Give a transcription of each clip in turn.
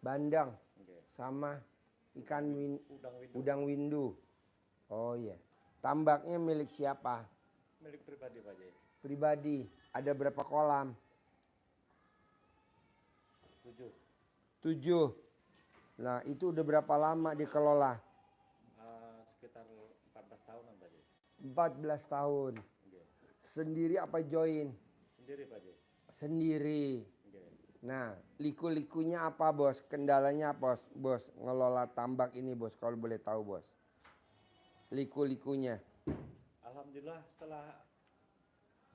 bandeng, Nggih. sama ikan Udang windu. udang windu. Oh iya. Tambaknya milik siapa? Milik pribadi Pak Haji. Pribadi. Ada berapa kolam? 7. 7. Nah itu udah berapa lama dikelola? Sekitar 14 tahunan Pak Haji. 14 tahun. Nggih. Sendiri apa join? Sendiri Pak Haji. Sendiri. Nggih. Nah, liku-likunya apa bos? Kendalanya apa bos? Ngelola tambak ini bos, kalau boleh tahu bos. Liku-likunya. Alhamdulillah setelah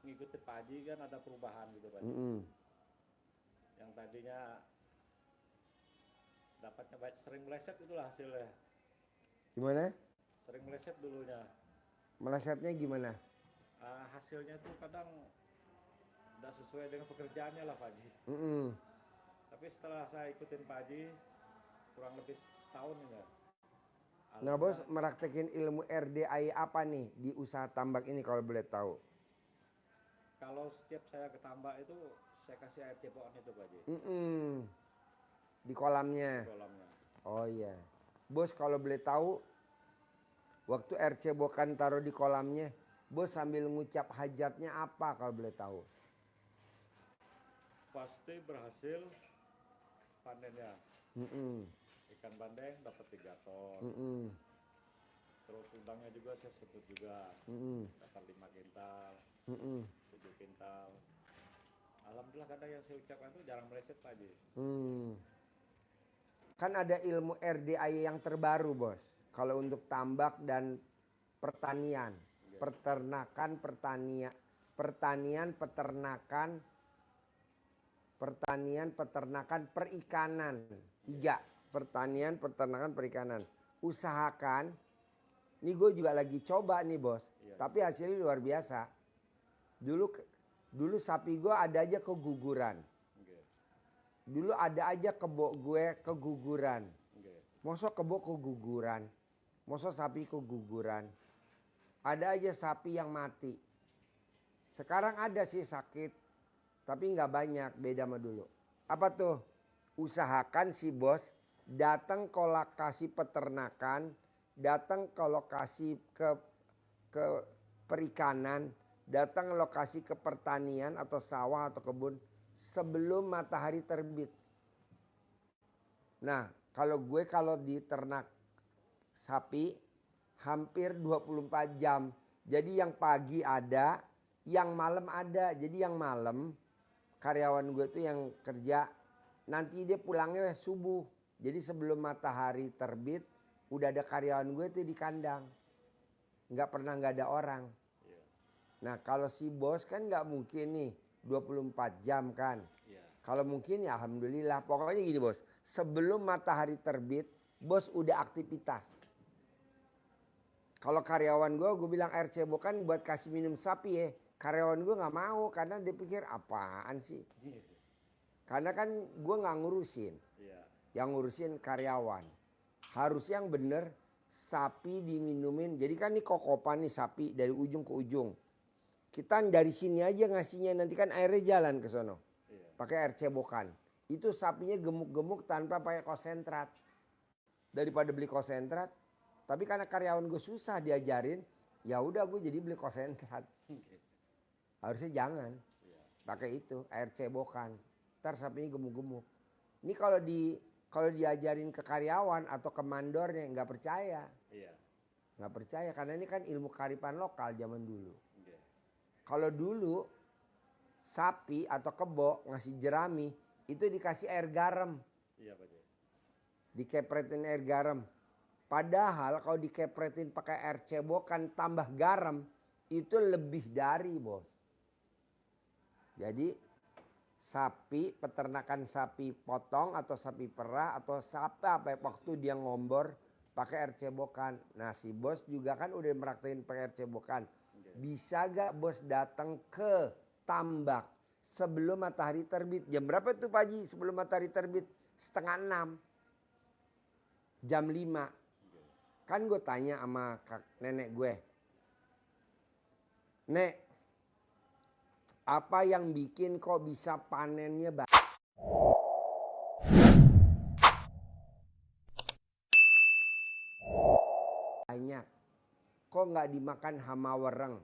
ngikutin Pak Haji kan ada perubahan gitu Pak Haji. Yang tadinya dapatnya baik sering meleset itulah hasilnya. Gimana? Sering meleset dulunya. Melesetnya gimana? Hasilnya tuh kadang tidak sesuai dengan pekerjaannya lah Pak Haji. Tapi setelah saya ikutin Pak Haji kurang lebih setahun ini ya. Nah bos, meraktekin ilmu RDI apa nih di usaha tambak ini kalau boleh tahu? Kalau setiap saya ke tambak itu saya kasih air cebokan itu Pak Haji. Di kolamnya. Kolamnya. Oh iya. Bos kalau boleh tahu, waktu air cebokan taruh di kolamnya, bos sambil ngucap hajatnya apa kalau boleh tahu? Pasti berhasil panennya. Ikan bandeng dapat 3 ton. Terus udangnya juga saya sebut juga dapat 5 kintal, 7 kintal. Alhamdulillah kadang yang saya ucapkan itu jarang meleset Pak Haji. Kan ada ilmu RDI yang terbaru bos. Kalau untuk tambak dan pertanian, peternakan, perikanan. 3, pertanian, peternakan, perikanan. Usahakan, ini gue juga lagi coba nih bos, tapi hasilnya luar biasa. Dulu sapi gue ada aja keguguran. Dulu ada aja kebo gue keguguran. Mosok kebo keguguran. Mosok sapi keguguran. Ada aja sapi yang mati. Sekarang ada sih sakit. Tapi nggak banyak, beda sama dulu. Apa tuh? Usahakan si bos datang ke lokasi peternakan. Datang ke lokasi ke perikanan. Datang ke lokasi ke pertanian atau sawah atau kebun. Sebelum matahari terbit. Nah, kalau di ternak sapi hampir 24 jam. Jadi yang pagi ada, yang malam ada. Jadi yang malam karyawan gue tuh yang kerja nanti dia pulangnya subuh. Jadi sebelum matahari terbit udah ada karyawan gue tuh di kandang. Nggak pernah nggak ada orang. Nah, kalau si bos kan nggak mungkin nih 24 jam kan. Kalau mungkin ya alhamdulillah. Pokoknya gini bos. Sebelum matahari terbit, bos udah aktivitas. Kalau karyawan gue bilang air cebokan buat kasih minum sapi ya. Karyawan gue nggak mau karena dia pikir apaan sih. Karena kan gue nggak ngurusin. Yang ngurusin karyawan. Harus yang bener sapi diminumin. Jadi kan ini kokopan nih sapi dari ujung ke ujung. Kita dari sini aja ngasihnya, nanti kan airnya jalan ke sono. Pakai air cebokan. Itu sapinya gemuk-gemuk tanpa pakai konsentrat. Daripada beli konsentrat. Tapi karena karyawan gue susah diajarin, ya udah gue jadi beli konsentrat. Harusnya jangan. Pakai itu air cebokan. Ntar sapinya gemuk-gemuk. Ini kalau diajarin ke karyawan atau ke mandornya nggak percaya. Nggak percaya karena ini kan ilmu kearifan lokal zaman dulu. Kalau dulu sapi atau kebo ngasih jerami itu dikasih air garam. Dikepretin air garam. Padahal kalau dikepretin pakai air cebokan tambah garam itu lebih dari bos. Jadi sapi, peternakan sapi potong atau sapi perah atau sapi apa waktu dia ngombor pakai air cebokan. Nah si bos juga kan udah meraktekin pakai air cebokan. Bisa gak bos datang ke tambak sebelum matahari terbit? Jam berapa tuh Pak Haji sebelum matahari terbit? 5:30. Jam 5. Kan gue tanya sama nenek gue. Nek, apa yang bikin kok bisa panennya banyak. Kok nggak dimakan hama wereng?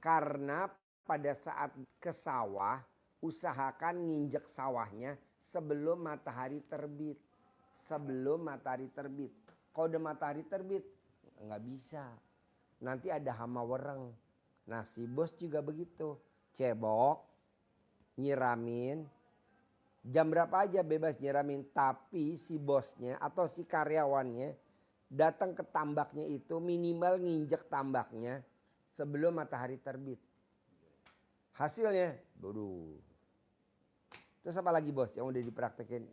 Karena pada saat ke sawah, usahakan nginjek sawahnya sebelum matahari terbit. Sebelum matahari terbit. Kalau udah matahari terbit, nggak bisa. Nanti ada hama wereng. Nah si bos juga begitu. Cebok, nyiramin. Jam berapa aja bebas nyiramin. Tapi si bosnya atau si karyawannya datang ke tambaknya itu minimal nginjek tambaknya sebelum matahari terbit. Hasilnya, bodoh. Terus apa lagi bos yang udah dipraktekin?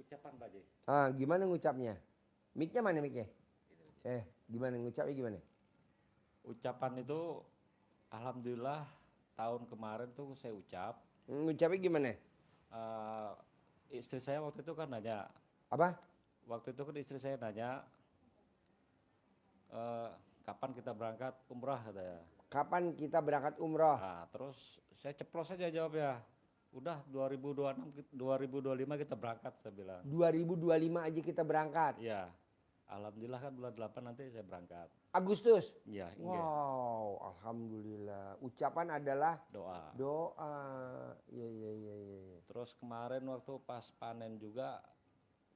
Ucapan Pak Haji. Gimana ngucapnya? Mic-nya mana mic-nya? Gimana ngucapnya gimana? Ucapan itu alhamdulillah tahun kemarin tuh saya ucap. Ngucapnya gimana? Istri saya waktu itu kan nanya. Apa? Waktu itu kan istri saya nanya, kapan kita berangkat umrah katanya. Kapan kita berangkat umroh? Nah, terus saya ceplos aja jawabnya. Udah 2026, 2025 kita berangkat saya bilang. 2025 aja kita berangkat. Iya. Alhamdulillah kan bulan 8 nanti saya berangkat. Agustus? Iya. Wow, alhamdulillah. Ucapan adalah Doa. doa. Iya. Terus kemarin waktu pas panen juga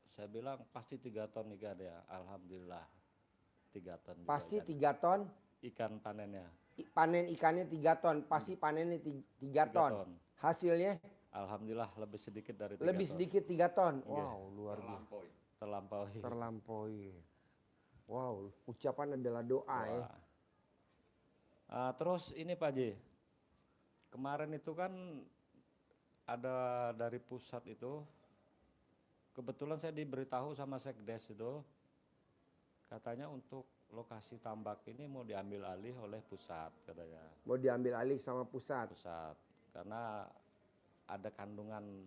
saya bilang pasti 3 ton ikan ya. Alhamdulillah 3 ton juga Pasti ikan. 3 ton? Ikan panennya. Panen ikannya 3 ton. Pasti panennya 3 ton. Hasilnya? Alhamdulillah lebih sedikit dari 3 lebih ton. sedikit 3 ton. Iya. Wow, luar biasa. Terlampaui. Wow, ucapan adalah doa ya. Terus ini Pak Haji, kemarin itu kan ada dari pusat itu, kebetulan saya diberitahu sama Sekdes itu, katanya untuk lokasi tambak ini mau diambil alih oleh pusat katanya. Mau diambil alih sama pusat. Karena ada kandungan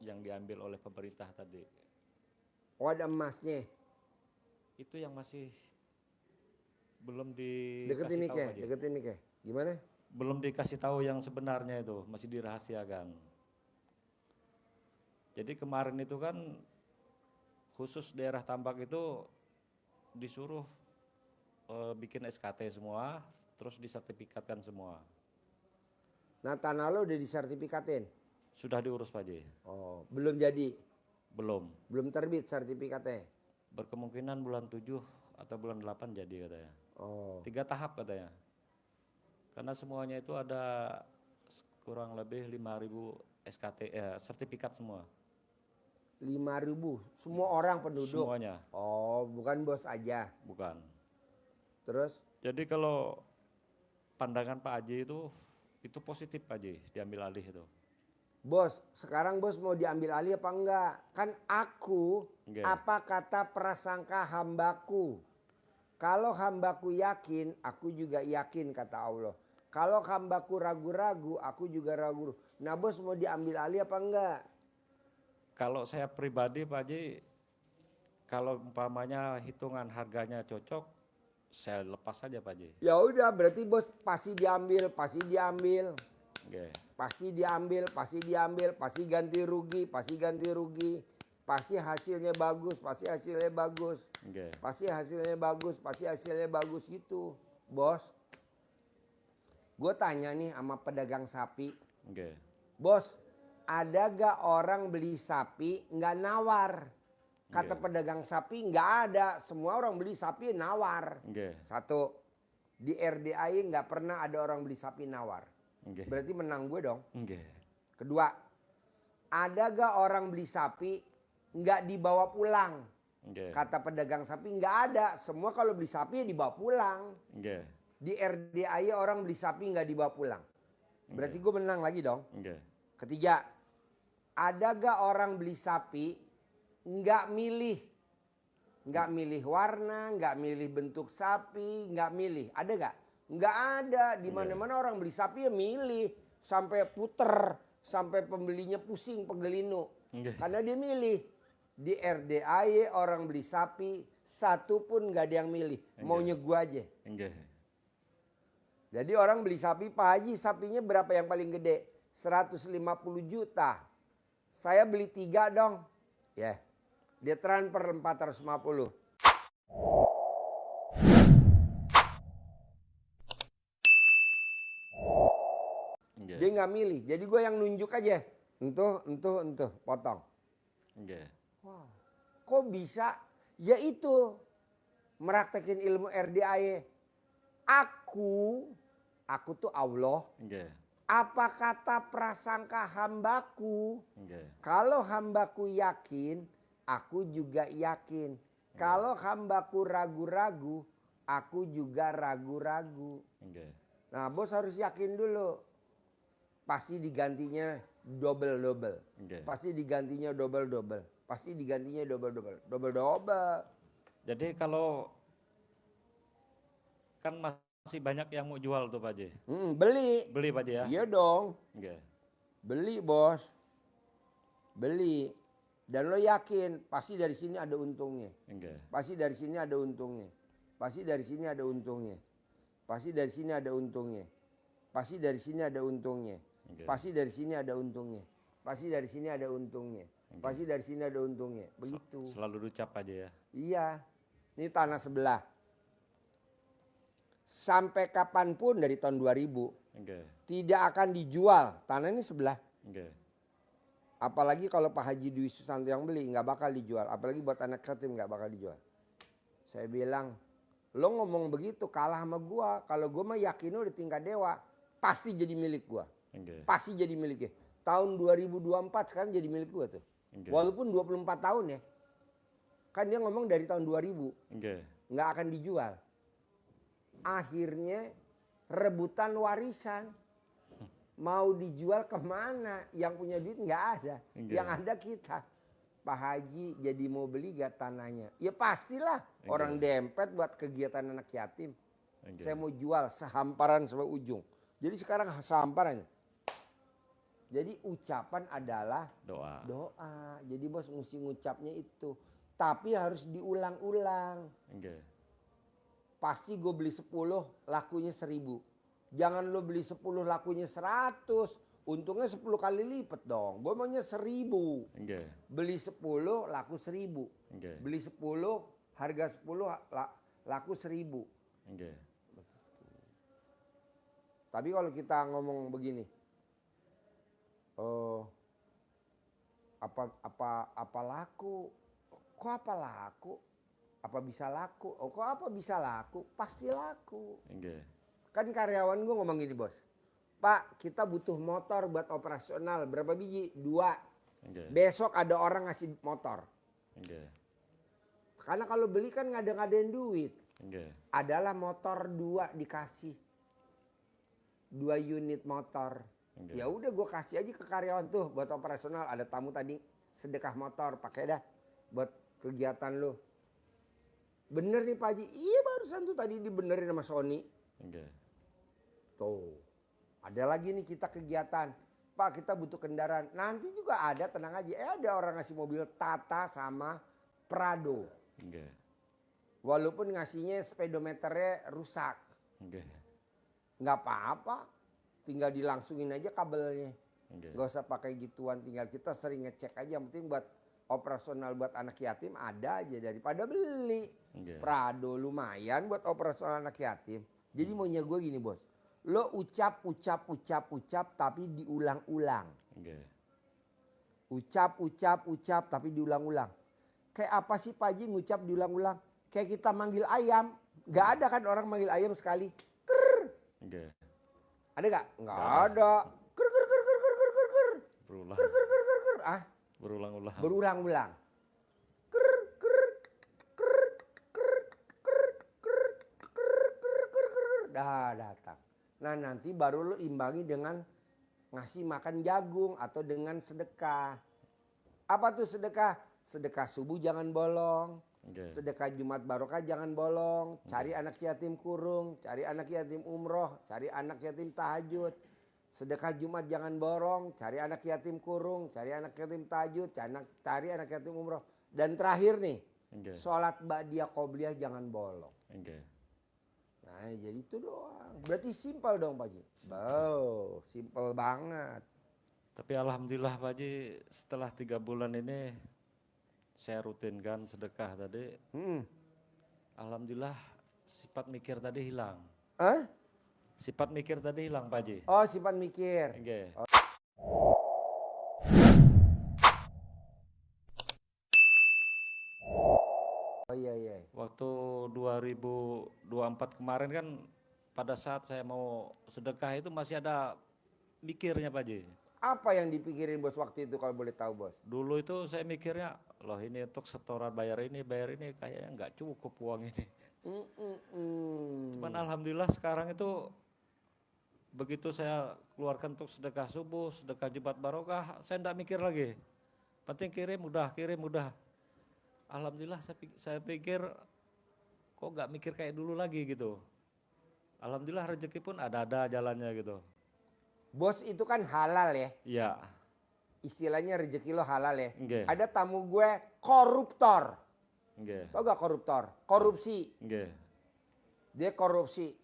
yang diambil oleh pemerintah tadi. Oh ada emasnya. Itu yang masih belum dikasih Deketin tahu aja. deketin nih Gimana? Belum dikasih tahu yang sebenarnya itu, masih dirahasiakan. Jadi kemarin itu kan khusus daerah tambak itu disuruh bikin SKT semua, terus disertifikatkan semua. Nah tanah lo udah disertifikatin? Sudah diurus Pak Haji. Oh belum jadi? Belum. Belum terbit sertifikatnya? Berkemungkinan bulan 7 atau bulan 8 jadi katanya. 3 tahap katanya. Karena semuanya itu ada kurang lebih 5.000 SKT, sertifikat semua. 5.000? Semua orang penduduk? Semuanya. Oh bukan bos aja? Bukan. Terus? Jadi kalau pandangan Pak Haji itu positif Pak Haji, diambil alih itu. Bos, sekarang bos mau diambil alih apa enggak? Kan aku, apa kata prasangka hambaku. Kalau hambaku yakin, aku juga yakin kata Allah. Kalau hambaku ragu-ragu, aku juga ragu. Nah bos mau diambil alih apa enggak? Kalau saya pribadi Pak Haji, kalau umpamanya hitungan harganya cocok, saya lepas saja Pak Haji. Ya udah, berarti bos pasti diambil, pasti diambil. Okay. Pasti diambil, pasti diambil, pasti ganti rugi, pasti ganti rugi. Pasti hasilnya bagus, pasti hasilnya bagus. Okay. Pasti hasilnya bagus, pasti hasilnya bagus gitu. Bos, gue tanya nih sama pedagang sapi. Okay. Bos, ada gak orang beli sapi nggak nawar? Kata pedagang sapi nggak ada, semua orang beli sapi nawar. Satu, di RDAI nggak pernah ada orang beli sapi nawar. Berarti menang gue dong. Kedua, ada gak orang beli sapi nggak dibawa pulang? Kata pedagang sapi nggak ada, semua kalau beli sapi dibawa pulang. Di RDAI orang beli sapi nggak dibawa pulang. Berarti gue menang lagi dong. Ketiga, ada gak orang beli sapi nggak milih? Nggak milih warna, nggak milih bentuk sapi, nggak milih. Ada gak? Nggak ada. Di mana-mana orang beli sapi ya milih. Sampai puter, sampai pembelinya pusing, pegelinu. Karena dia milih. Di RDAY orang beli sapi, satu pun nggak ada yang milih. Maunya gue aja. Jadi orang beli sapi, Pak Haji sapinya berapa yang paling gede? 150 juta. Saya beli 3 dong. Ya. Dia transfer 450. Dia nggak milih. Jadi gue yang nunjuk aja. Entuh, potong. Wow. Kok bisa? Ya itu. Meraktekin ilmu RDAE. Aku tuh Allah. Apa kata prasangka hambaku? Kalau hambaku yakin, aku juga yakin. Kalau hambaku ragu-ragu, aku juga ragu-ragu. Nah, bos harus yakin dulu. Pasti digantinya double. Pasti digantinya double. Pasti digantinya double. Jadi kalau kan masih banyak yang mau jual tuh Pak Haji. Beli Pak Haji ya? Iya dong. Beli bos. Beli. Dan lo yakin pasti dari sini ada untungnya. Pasti dari sini ada untungnya. Pasti dari sini ada untungnya. Pasti dari sini ada untungnya. Pasti dari sini ada untungnya. Pasti dari sini ada untungnya. Pasti dari sini ada untungnya. Pasti dari sini ada untungnya. Begitu. Selalu diucap aja ya. Iya. Ini tanah sebelah. Sampai kapanpun dari tahun 2000 tidak akan dijual. Tanah ini sebelah. Apalagi kalau Pak Haji Dwi Susanto yang beli, nggak bakal dijual. Apalagi buat anak yatim nggak bakal dijual. Saya bilang, lo ngomong begitu kalah sama gua. Kalau gua mah yakin udah tingkat dewa, pasti jadi milik gua. Pasti jadi miliknya. Tahun 2024 sekarang jadi milik gua tuh. Walaupun 24 tahun ya. Kan dia ngomong dari tahun 2000. Nggak akan dijual. Akhirnya rebutan warisan. Mau dijual kemana? Yang punya duit nggak ada. Yang ada kita. Pak Haji jadi mau beli gak tanahnya? Ya pastilah. Orang dempet buat kegiatan anak yatim. Saya mau jual sehamparan sampai ujung. Jadi sekarang sehamparannya. Jadi ucapan adalah doa. Jadi bos mesti ngucapnya itu. Tapi harus diulang-ulang. Pasti gue beli 10 lakunya 1000. Jangan lo beli 10 lakunya 100. Untungnya 10 kali lipat dong. Gue maunya 1000. Beli 10 laku 1000. Beli 10 harga 10 laku 1000. Tapi kalau kita ngomong begini. Apa laku? Kok apa laku? Apa bisa laku? Oh kok apa bisa laku? Pasti laku. Kan karyawan gue ngomong gini bos. Pak kita butuh motor buat operasional. Berapa biji? 2. Besok ada orang ngasih motor. Karena kalau beli kan ngadain duit. Adalah motor 2 dikasih. 2 unit motor. Ya udah gue kasih aja ke karyawan tuh buat operasional. Ada tamu tadi sedekah motor. Pakai dah buat kegiatan lo. Bener nih Pak Haji. Iya barusan tuh tadi dibenerin sama Sony. Tuh. Ada lagi nih kita kegiatan. Pak kita butuh kendaraan. Nanti juga ada tenang aja. Ada orang ngasih mobil Tata sama Prado. Walaupun ngasihnya speedometernya rusak. Nggak apa-apa. Tinggal dilangsungin aja kabelnya. Nggak usah pakai gituan. Tinggal kita sering ngecek aja. Yang penting buat operasional buat anak yatim ada aja daripada beli. Prado lumayan buat operasional anak yatim. Jadi maunya gue gini bos. Lo ucap tapi diulang-ulang. Ucap tapi diulang-ulang. Kayak apa sih Pak Haji ngucap diulang-ulang? Kayak kita manggil ayam. Gak ada kan orang manggil ayam sekali. Krr. Ada gak? Gak ada. Krr. Berulang. Krr. Ah? Berulang-ulang. Berulang-ulang. Dah datang. Nah nanti baru lo imbangi dengan ngasih makan jagung atau dengan sedekah. Apa tuh sedekah? Sedekah subuh jangan bolong. Sedekah Jumat Barokah jangan bolong. Cari anak yatim kurung. Cari anak yatim umroh. Cari anak yatim tahajud. Sedekah Jumat jangan borong. Cari anak yatim kurung. Cari anak yatim tahajud. Cari anak yatim umroh. Dan terakhir nih. Sholat ba'diyah qobliyah jangan bolong. Nah jadi itu doang. Berarti simpel dong Pak Haji. Simpel banget. Tapi alhamdulillah Pak Haji setelah 3 bulan ini saya rutinkan sedekah tadi, alhamdulillah sifat mikir tadi hilang. Sifat mikir tadi hilang Pak Haji. Oh, sifat mikir. Nggih. Oh iya. Waktu 2024 kemarin kan pada saat saya mau sedekah itu masih ada mikirnya Pak Haji. Apa yang dipikirin bos waktu itu kalau boleh tahu bos? Dulu itu saya mikirnya, loh ini untuk setoran bayar ini kayaknya nggak cukup uang ini. Cuman alhamdulillah sekarang itu begitu saya keluarkan untuk sedekah subuh, sedekah Jumat Barokah, saya enggak mikir lagi. Penting kirim udah. Alhamdulillah saya pikir kok nggak mikir kayak dulu lagi gitu. Alhamdulillah rezeki pun ada jalannya gitu. Bos itu kan halal ya. Iya. Istilahnya rezeki lo halal ya. Nggih. Ada tamu gue koruptor. Nggih. Tau gak koruptor? Korupsi. Nggih. Dia korupsi.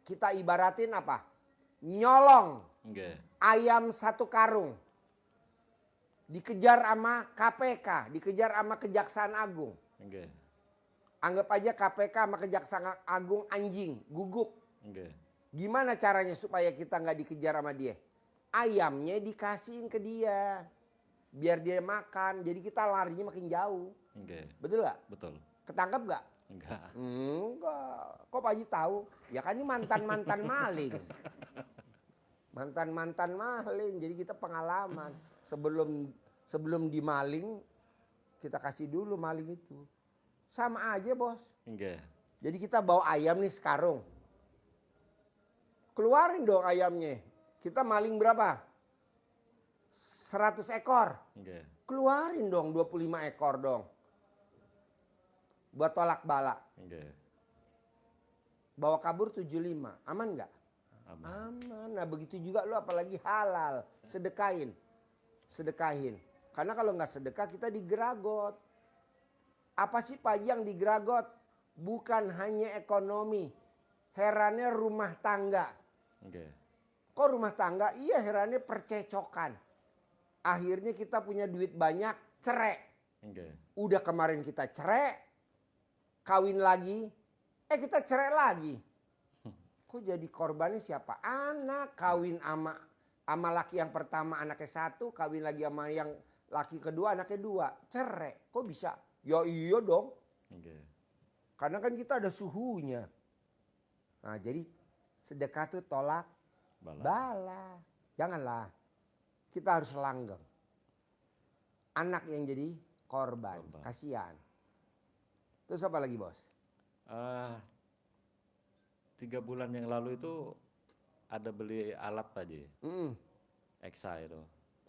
Kita ibaratin apa? Nyolong Nggih. ayam satu karung. Dikejar sama KPK, dikejar sama Kejaksaan Agung. Nggih. Anggap aja KPK sama Kejaksaan Agung anjing, guguk. Nggih. Gimana caranya supaya kita nggak dikejar sama dia? Ayamnya dikasihin ke dia. Biar dia makan, jadi kita larinya makin jauh. Nggih. Betul gak? Betul. Ketangkep gak? Enggak. Enggak. Kok Pak Haji tahu? Ya kan ini mantan-mantan maling. Mantan-mantan maling. Jadi kita pengalaman. Sebelum dimaling, kita kasih dulu maling itu. Sama aja bos. Nggih. Jadi kita bawa ayam nih sekarung. Keluarin dong ayamnya. Kita maling berapa? 100 ekor. Nggih. Keluarin dong 25 ekor dong. Buat tolak bala. Nggih. Bawa kabur 75. Aman nggak? Aman. Aman. Nah begitu juga lu apalagi halal. Sedekahin. Karena kalau nggak sedekah kita digeragot. Apa sih Pak Haji yang digeragot? Bukan hanya ekonomi. Herannya rumah tangga. Nggih. Kok rumah tangga? Iya herannya percecokan. Akhirnya kita punya duit banyak, cerai. Nggih. Udah kemarin kita cerai, kawin lagi, kita cerai lagi. Kok jadi korbannya siapa? Anak kawin sama laki yang pertama anaknya satu, kawin lagi sama yang laki kedua anaknya dua, cerai. Kok bisa? Ya iya dong. Nggih. Karena kan kita ada suhunya. Nah jadi sedekah tuh tolak bala. Janganlah. Kita harus langgeng. Anak yang jadi korban. Kasihan. Terus apa lagi bos? 3 bulan yang lalu itu ada beli alat Pak Haji. Exa itu.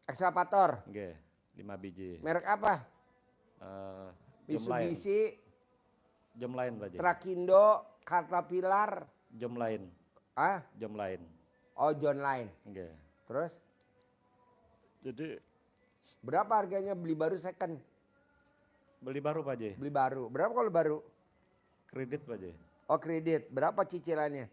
Ekskavator. Nggih. 5 biji. Merek apa? Jomline. Mitsubishi. Jomline Pak Haji. Trakindo. Caterpillar. Jomline. Jomline. Oh John Line. Nggih. Terus? Jadi Berapa harganya beli baru second? beli baru Pak Haji. Beli baru. Berapa kalau baru? Kredit Pak Haji. Oh kredit. Berapa cicilannya?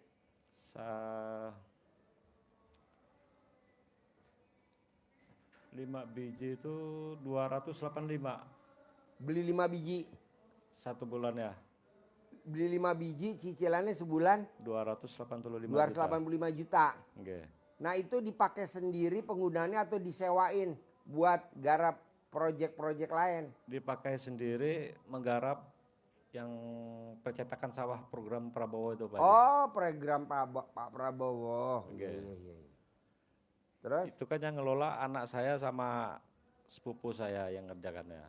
5 biji itu 285 Beli 5 biji. 1 bulan ya. Beli 5 biji cicilannya sebulan 285 285 juta. Nggih. Nah itu dipakai sendiri penggunaannya atau disewain buat garap proyek-proyek lain? Dipakai sendiri menggarap yang percetakan sawah program Prabowo itu Pak Haji. Oh program Pak Prabowo. Iya. Terus? Itu kan yang ngelola anak saya sama sepupu saya yang ngerjakannya.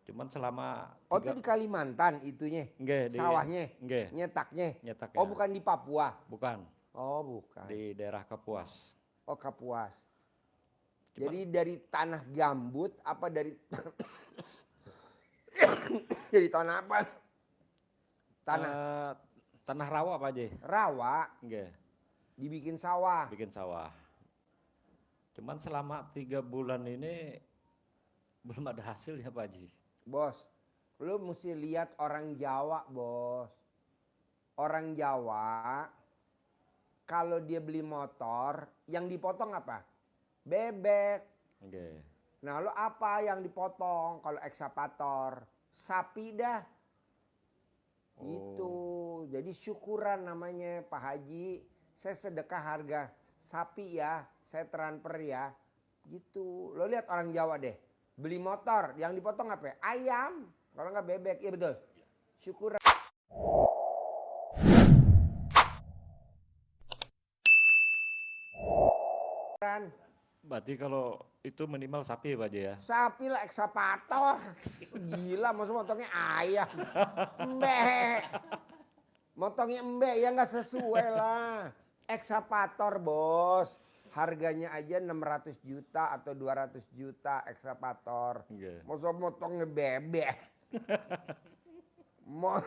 Cuman selama Itu di Kalimantan itunya? Nggih, sawahnya? Nggih. Nyetaknya? Nyetaknya. Oh bukan di Papua? Bukan. Oh bukan. Di daerah Kapuas. Oh Kapuas. Jadi dari tanah gambut apa dari dari tanah apa? Tanah rawa Pak Haji. Rawa. Nggih. Dibikin sawah. Bikin sawah. Cuman selama 3 bulan ini belum ada hasilnya Pak Haji. Bos, lu mesti lihat orang Jawa bos. Orang Jawa kalau dia beli motor yang dipotong apa? Bebek. Nggih. Nah lo apa yang dipotong kalau ekskavator? Sapi dah. Gitu. Jadi syukuran namanya Pak Haji. Saya sedekah harga sapi ya. Saya transfer ya. Gitu. Lo lihat orang Jawa deh. Beli motor. Yang dipotong apa ya? Ayam. Kalau nggak bebek. Iya betul. Syukuran. Berarti kalau itu minimal sapi ya Pak Haji ya? Sapi lah ekskavator. Gila maksud motongnya ayam. Mbek. Motongnya mbek ya nggak sesuai lah. Ekskavator bos. Harganya aja 600 juta atau 200 juta ekskavator. Yeah. Maksud motongnya bebek. Mau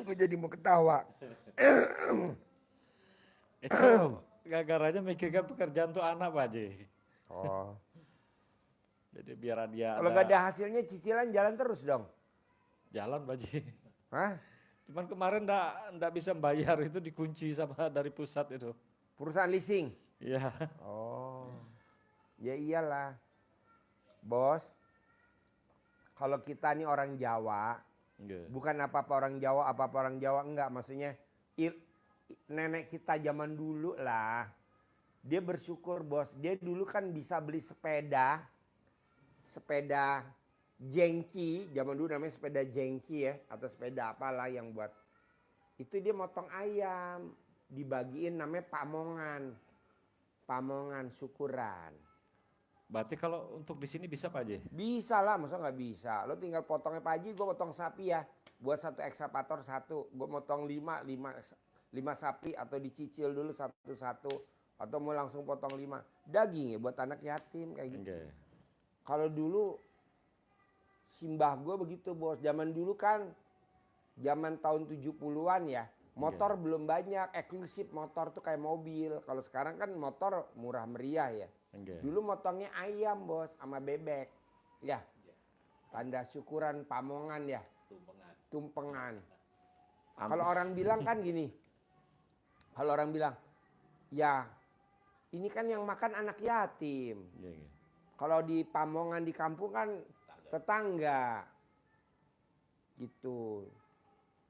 gue jadi mau ketawa. Itu gara-garanya mikirkan pekerjaan tuh anak Pak Haji. Oh. Jadi biar dia Kalau nggak ada hasilnya cicilan jalan terus dong. jalan Pak Haji. Hah? Cuman kemarin ndak bisa bayar, itu dikunci sama dari pusat itu. Perusahaan leasing? Iya. Oh. Ya iyalah. Bos. Kalau kita nih orang Jawa. Enggak. Bukan apa-apa orang Jawa enggak. Maksudnya nenek kita zaman dulu lah. Dia bersyukur bos. Dia dulu kan bisa beli sepeda. Sepeda jengki. Zaman dulu namanya sepeda jengki ya. Atau sepeda apalah yang buat. Itu dia motong ayam. Dibagiin namanya pamongan. Pamongan syukuran. Berarti kalau untuk di sini bisa Pak Haji? Bisa lah, masa nggak bisa. Lo tinggal potongnya Pak Haji, gue potong sapi ya. Buat satu ekskavator satu. Gue potong 5 sapi atau dicicil dulu satu-satu. Atau mau langsung potong 5. Daging ya buat anak yatim kayak gitu. Okay. Kalau dulu simbah gue begitu bos. Zaman dulu kan, zaman tahun 70-an ya. Motor belum banyak, eksklusif motor tuh kayak mobil. Kalau sekarang kan motor murah meriah ya. Okay. Dulu motongnya ayam bos sama bebek. Ya. Tanda syukuran pamongan ya. Tumpengan. Kalau orang bilang kan gini. Kalau orang bilang, ya ini kan yang makan anak yatim. Yeah. Kalau di pamongan di kampung kan tetangga. Gitu.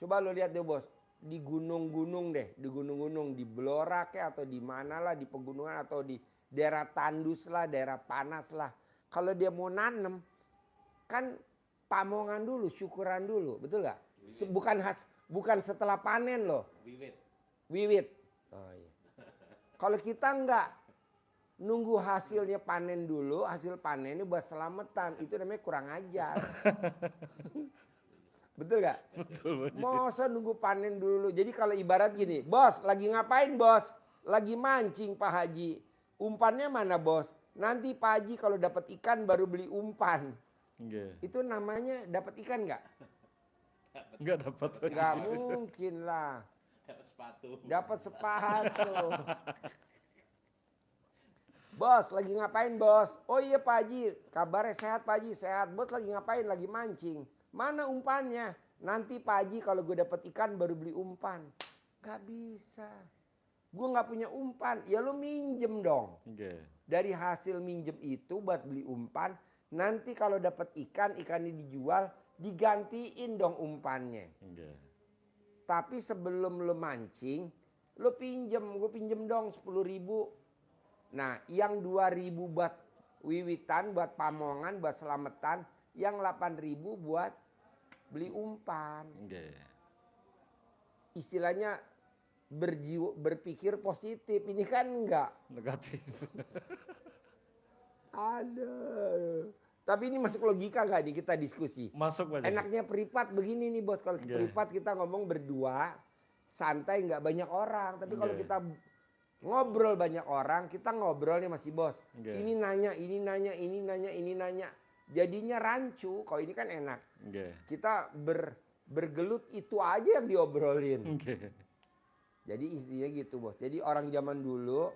Coba lo lihat deh bos. Di gunung-gunung deh. Di gunung-gunung. Di Blora kek atau di mana lah. Di pegunungan atau di daerah tandus lah. Daerah panas lah. Kalau dia mau nanem. Kan pamongan dulu. Syukuran dulu. Betul gak? Bukan setelah panen loh. Wiwit. Oh, iya. Kalau kita enggak. Nunggu hasilnya panen dulu. Hasil panennya buat selamatan. Itu namanya kurang ajar. Betul gak? Betul. Masa nunggu panen dulu. Jadi kalau ibarat gini, bos lagi ngapain bos? Lagi mancing Pak Haji. Umpannya mana bos? Nanti Pak Haji kalau dapat ikan baru beli umpan. Yeah. Itu namanya dapat ikan gak? Enggak dapat. Gak mungkin lah. Dapat sepatu. Bos lagi ngapain bos? Oh iya Pak Haji, kabarnya sehat Pak Haji, sehat. Bos lagi ngapain? Lagi mancing. Mana umpannya? Nanti Pak Haji kalau gue dapet ikan baru beli umpan. Gak bisa. Gue gak punya umpan. Ya lu minjem dong. Okay. Dari hasil minjem itu buat beli umpan. Nanti kalau dapet ikan, ikannya dijual. Digantiin dong umpannya. Okay. Tapi sebelum lu mancing. Lu pinjem. Gue pinjem dong 10.000. Nah yang 2.000 buat wiwitan. Buat pamongan. Buat selamatan. Yang 8.000 buat beli umpan. Okay. Istilahnya berpikir positif. Ini kan enggak. Negatif. Aduh. Tapi ini masuk logika enggak nih kita diskusi? Masuk Pak Haji. Enaknya privat begini nih bos. Kalau privat kita ngomong berdua. Santai enggak banyak orang. Tapi kalau kita ngobrol banyak orang. Kita ngobrolnya masih bos. Ini nanya, ini nanya, ini nanya, ini nanya. Jadinya rancu, kalau ini kan enak. Okay. Kita bergelut itu aja yang diobrolin. Okay. Jadi istrinya gitu bos. Jadi orang zaman dulu,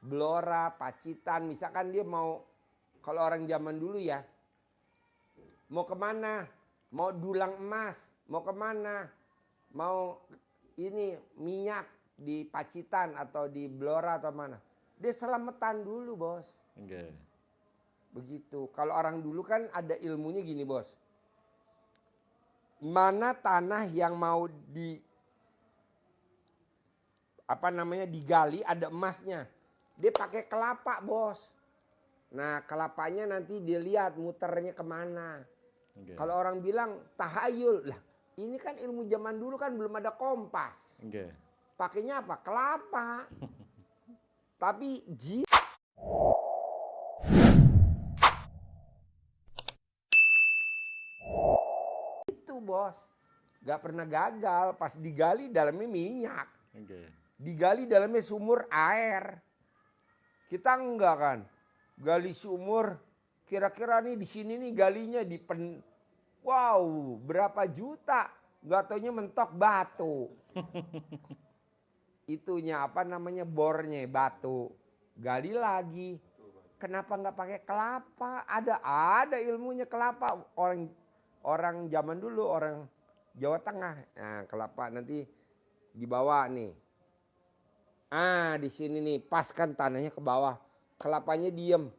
Blora, Pacitan, misalkan dia mau, kalau orang zaman dulu ya, mau kemana? Mau dulang emas, mau kemana? Mau ini minyak di Pacitan atau di Blora atau mana? Dia selamatan dulu bos. Okay. Begitu. Kalau orang dulu kan ada ilmunya gini bos. Mana tanah yang mau digali ada emasnya. Dia pakai kelapa bos. Nah kelapanya nanti dia lihat muternya kemana. Okay. Kalau orang bilang tahayul. Lah ini kan ilmu zaman dulu kan belum ada kompas. Okay. Pakainya apa? Kelapa. Tapi itu bos. Gak pernah gagal. Pas digali dalamnya minyak. Okay. Digali dalamnya sumur air. Kita enggak kan. Gali sumur. Kira-kira nih di sini nih galinya wow berapa juta. Gak taunya mentok batu. Itunya bornya batu. Gali lagi. Kenapa nggak pakai kelapa? Ada ilmunya kelapa. Orang zaman dulu orang Jawa Tengah. Nah, kelapa nanti dibawa nih. Di sini nih pas kan tanahnya ke bawah. Kelapanya diem.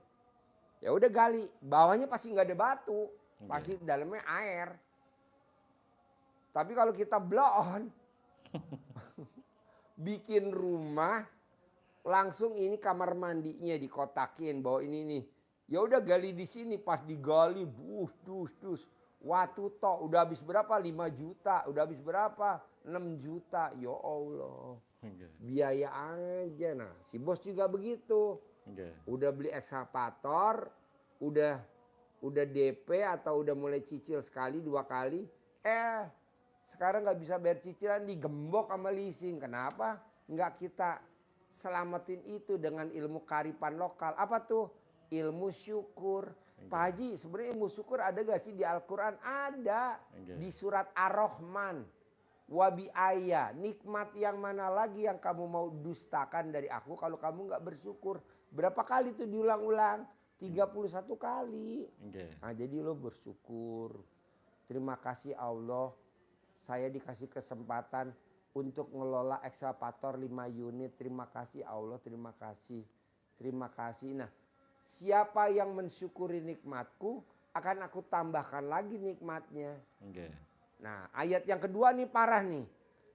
Ya udah gali. Bawahnya pasti nggak ada batu. Pasti dalamnya air. Tapi kalau kita blow on bikin rumah langsung ini kamar mandinya dikotakin bahwa ini nih. Ya udah gali di sini pas digali dus. Waktu tok udah habis berapa? 5 juta. Udah habis berapa? 6 juta. Ya Allah. Biaya aja. Nah, si bos juga begitu. Udah beli ekskavator, udah DP atau udah mulai cicil sekali 2 kali. Sekarang nggak bisa bayar cicilan digembok sama leasing. Kenapa? Nggak kita selamatin itu dengan ilmu kearifan lokal. Apa tuh? Ilmu syukur. Pak Haji, sebenarnya ilmu syukur ada gak sih di Al-Quran? Ada. Di surat Ar-Rahman. Wabi ayah. Nikmat yang mana lagi yang kamu mau dustakan dari aku kalau kamu nggak bersyukur? Berapa kali tuh diulang-ulang? 31 kali. Nah, jadi lo bersyukur. Terima kasih Allah. Saya dikasih kesempatan untuk ngelola ekskavator 5 unit. Terima kasih Allah, terima kasih. Terima kasih. Nah, siapa yang mensyukuri nikmatku akan aku tambahkan lagi nikmatnya. Nah, ayat yang kedua nih parah nih.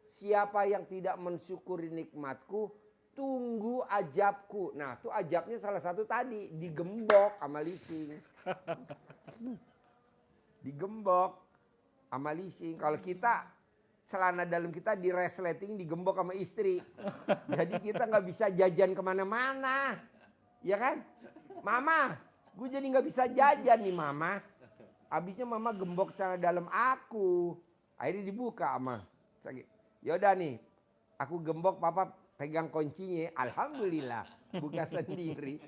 Siapa yang tidak mensyukuri nikmatku, tunggu ajabku. Nah, tuh ajabnya salah satu tadi digembok sama leasing. Digembok sama leasing. Kalau kita celana dalam kita di resleting digembok sama istri. Jadi kita nggak bisa jajan kemana-mana. Ya kan? Mama, gue jadi nggak bisa jajan nih mama. Abisnya mama gembok celana dalam aku. Akhirnya dibuka sama. Yaudah nih, aku gembok papa pegang kuncinya. Alhamdulillah, buka sendiri.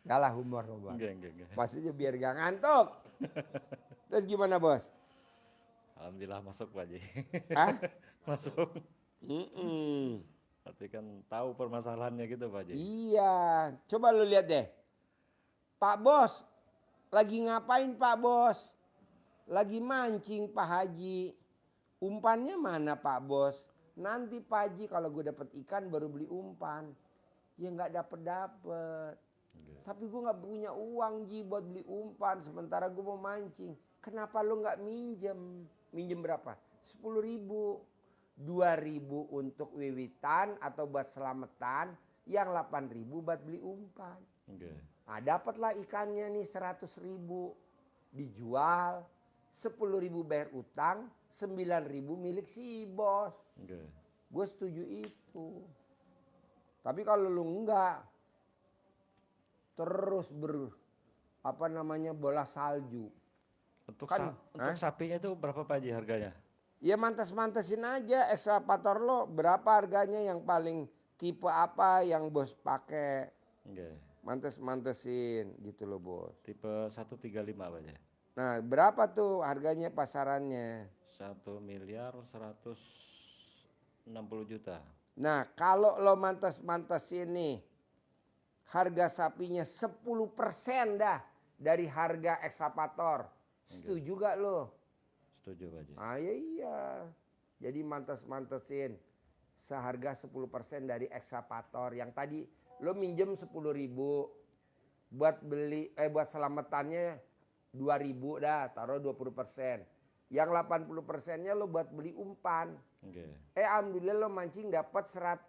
Gak lah humor. Enggak. Maksudnya biar gak ngantuk. Terus gimana bos? Alhamdulillah masuk Pak Haji. Masuk. Tapi kan tahu permasalahannya gitu Pak Haji. Iya, coba lu lihat deh. Pak Bos, lagi ngapain Pak Bos? Lagi mancing Pak Haji. Umpannya mana Pak Bos? Nanti Pak Haji kalau gue dapet ikan baru beli umpan. Ya nggak dapet. Tapi gue nggak punya uang Ji buat beli umpan. Sementara gue mau mancing. Kenapa lu nggak minjem? Minjem berapa? 10.000. 2.000 untuk wiwitan atau buat selamatan. Yang 8.000 buat beli umpan. Nah, dapatlah ikannya nih 100.000. Dijual. 10.000 bayar utang. 9.000 milik si bos. Gue setuju itu. Tapi kalau lu enggak. Terus bola salju. Untuk sapinya itu berapa Pak Haji harganya? Ya mantes-mantesin aja ekskavator lo berapa harganya yang paling tipe apa yang bos pakai. Mantes-mantesin gitu loh bos. Tipe 135 Pak Haji. Nah berapa tuh harganya pasarannya? 1.160.000.000. Nah kalau lo mantes-mantesin nih harga sapinya 10% dah dari harga ekskavator. Setuju gak lo? Setuju Pak Haji. Iya. Jadi mantes-mantesin seharga 10% dari ekskavator. Yang tadi lo minjem 10.000. buat buat selamatannya 2.000 dah, taruh 20%. Yang 80%-nya lo buat beli umpan. Alhamdulillah lo mancing dapat 100.000.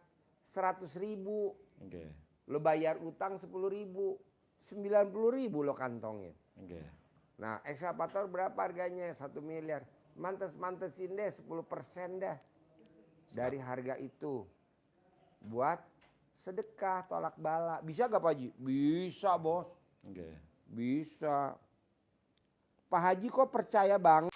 Lo bayar utang 10.000. 90.000 lo kantongin. Nah, ekskavator berapa harganya? 1 miliar. Mantes-mantesin deh 10% dah dari harga itu buat sedekah tolak bala. Bisa gak Pak Haji? Bisa bos. Bisa. Pak Haji kok percaya banget?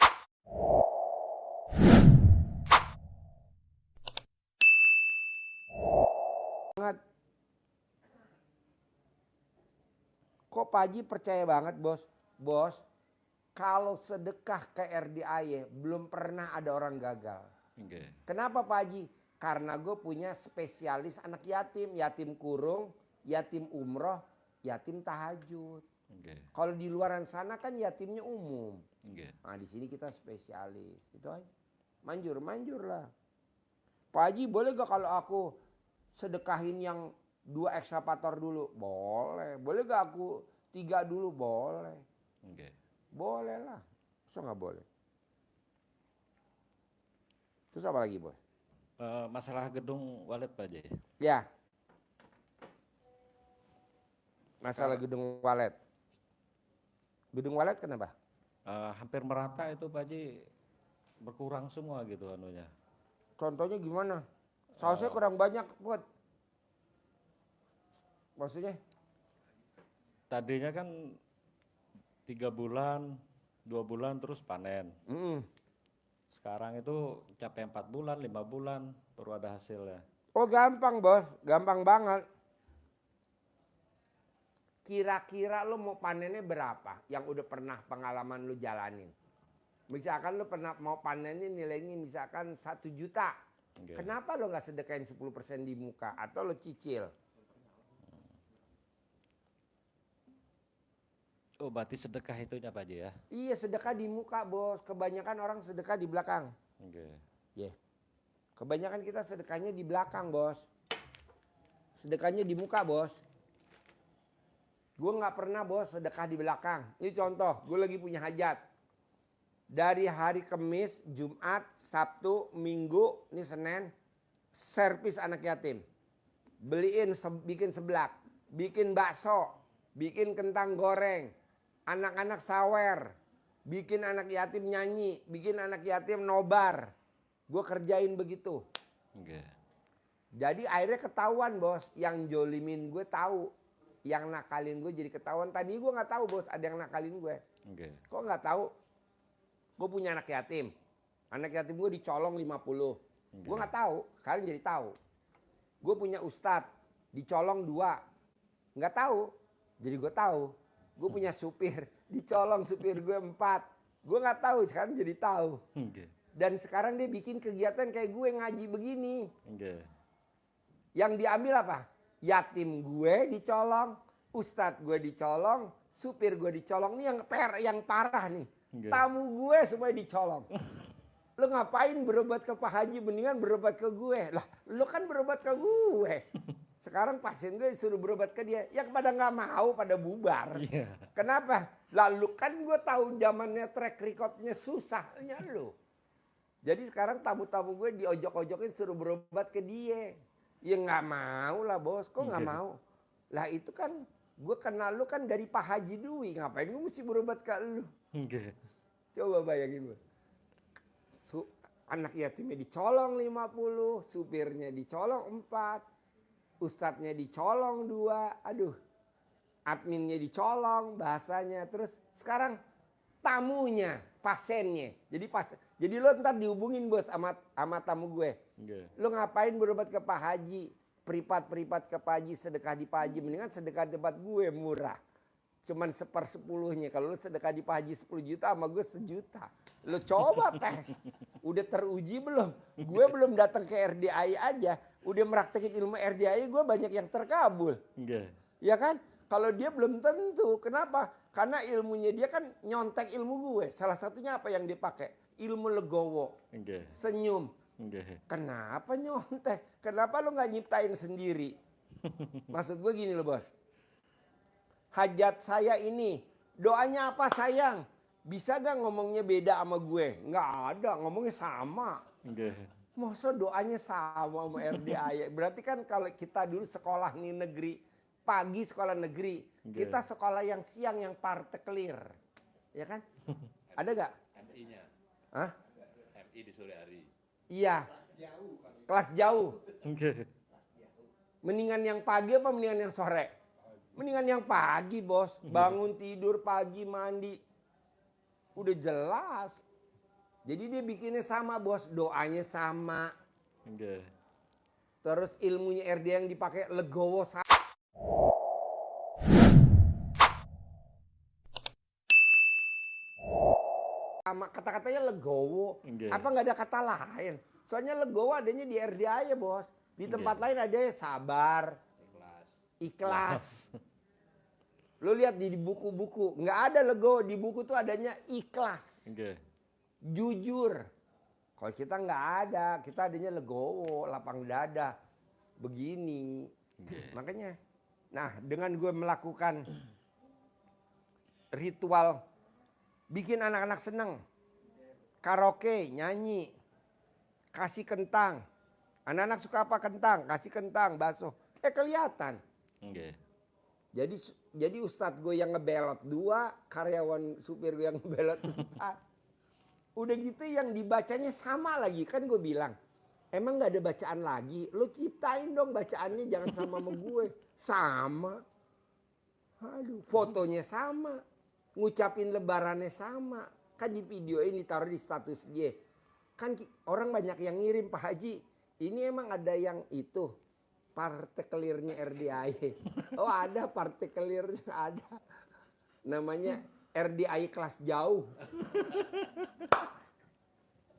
Kok Pak Haji percaya banget bos? Bos, kalau sedekah ke RDAY belum pernah ada orang gagal. Kenapa Pak Haji? Karena gue punya spesialis anak yatim. Yatim kurung, yatim umroh, yatim tahajud. Kalau di luaran sana kan yatimnya umum. Nah di sini kita spesialis. Itu aja. Manjur lah. Pak Haji boleh gak kalau aku sedekahin yang 2 ekskavator dulu? Boleh. Boleh gak aku 3 dulu? Boleh. Boleh lah. Masa gak boleh? Terus apa lagi bos? Masalah gedung walet Pak Haji. Ya. Masalah gedung walet. Gedung walet kenapa? Hampir merata itu Pak Haji, berkurang semua gitu anunya. Contohnya gimana? Sausnya kurang banyak buat. Maksudnya? Tadinya kan 3 bulan, 2 bulan terus panen. Sekarang itu capai 4 bulan, 5 bulan baru ada hasilnya. Oh gampang bos, gampang banget. Kira-kira lo mau panennya berapa yang udah pernah pengalaman lo jalanin? Misalkan lo pernah mau panennya nilainya misalkan 1 juta. Kenapa lo gak sedekahin 10% di muka atau lo cicil? Oh berarti sedekah itunya Pak Haji ya? Iya sedekah di muka bos, kebanyakan orang sedekah di belakang. Kebanyakan kita sedekahnya di belakang bos. Sedekahnya di muka bos. Gue gak pernah bos sedekah di belakang. Ini contoh, gue lagi punya hajat. Dari hari Kamis, Jumat, Sabtu, Minggu, ini Senin, servis anak yatim. Bikin seblak, bikin bakso, bikin kentang goreng, anak-anak sawer, bikin anak yatim nyanyi, bikin anak yatim nobar. Gue kerjain begitu. Jadi akhirnya ketahuan bos, yang jolimin gue tahu. Yang nakalin gue jadi ketahuan. Tadi gue gak tahu bos ada yang nakalin gue. Kok gak tahu? Gue punya anak yatim. Anak yatim gue dicolong 50. Gue gak tahu, kalian jadi tahu. Gue punya ustadz, dicolong 2. Gak tahu, jadi gue tahu. Gue punya supir, dicolong supir gue 4. Gue gak tahu, sekarang jadi tahu. Dan sekarang dia bikin kegiatan kayak gue ngaji begini. Yang diambil apa? Yatim gue dicolong, ustadz gue dicolong, supir gue dicolong. Ini yang parah nih. Tamu gue semua dicolong. Lo ngapain berobat ke Pak Haji, mendingan berobat ke gue. Lah lo kan berobat ke gue. Sekarang pasien gue disuruh berobat ke dia. Ya pada gak mau, pada bubar. Kenapa? Lalu kan gue tahu zamannya track recordnya susahnya lo. Jadi sekarang tamu-tamu gue diojok-ojokin suruh berobat ke dia. Ya gak mau lah bos, kok gak mau? Lah itu kan gue kenal lu kan dari Pak Haji Dwi, ngapain gue mesti berobat ke lu? Coba bayangin bos. Anak yatimnya dicolong 50, supirnya dicolong 4, ustadznya dicolong 2, aduh. Adminnya dicolong bahasanya, terus sekarang tamunya, pasiennya. Jadi lo ntar dihubungin bos sama tamu gue. Lo ngapain berobat ke Pak Haji? Privat ke Pak Haji, sedekah di Pak Haji. Mendingan sedekah di tempat gue murah. Cuman 1/10. Kalau lo sedekah di Pak Haji 10 juta sama gue 1 juta. Lo coba teh. Udah teruji belum? Gue belum datang ke RDAI aja. Udah meraktekin ilmu RDAI gue banyak yang terkabul. Ya kan? Kalau dia belum tentu. Kenapa? Karena ilmunya dia kan nyontek ilmu gue. Salah satunya apa yang dia pakai? Ilmu legowo. Senyum. Kenapa nyontek? Kenapa lo gak nyiptain sendiri? Maksud gue gini loh bos. hajat saya ini. Doanya apa sayang? Bisa gak ngomongnya beda sama gue? Nggak ada, ngomongnya sama. Masa doanya sama RDAY? Berarti kan kalau kita dulu sekolah nih negeri, pagi sekolah negeri, kita sekolah yang siang yang partikelir. Ya kan? Ada gak? MI-nya. Hah? MI di sore hari. Iya. Kelas jauh. Mendingan yang pagi apa mendingan yang sore? Mendingan yang pagi, bos. Bangun tidur pagi, mandi. Udah jelas. Jadi dia bikinnya sama, bos. Doanya sama. Terus ilmunya RD yang dipakai legowo sama. Kata-katanya legowo. Apa nggak ada kata lain? Soalnya legowo adanya di RD aja, bos. Di tempat lain ada sabar, ikhlas. Lo lihat di buku-buku, nggak ada legowo. Di buku tuh adanya ikhlas, jujur. Kalau kita nggak ada, kita adanya legowo, lapang dada, begini. Makanya, nah dengan gue melakukan ritual, bikin anak-anak seneng, karaoke, nyanyi, kasih kentang. Anak-anak suka apa? Kentang, kasih kentang, bakso. Kelihatan. Jadi ustadz gue yang ngebelot 2, karyawan supir gue yang ngebelot 4. Udah gitu yang dibacanya sama lagi. Kan gue bilang, emang gak ada bacaan lagi? Lo ciptain dong bacaannya, jangan sama sama gue. Sama. Aduh, fotonya sama. Ngucapin lebarannya sama. Kan di video ini taruh di status dia. Kan orang banyak yang ngirim, Pak Haji. Ini emang ada yang itu. Partikelirnya RDAY. Oh ada partikelirnya, ada. Namanya RDAY kelas jauh.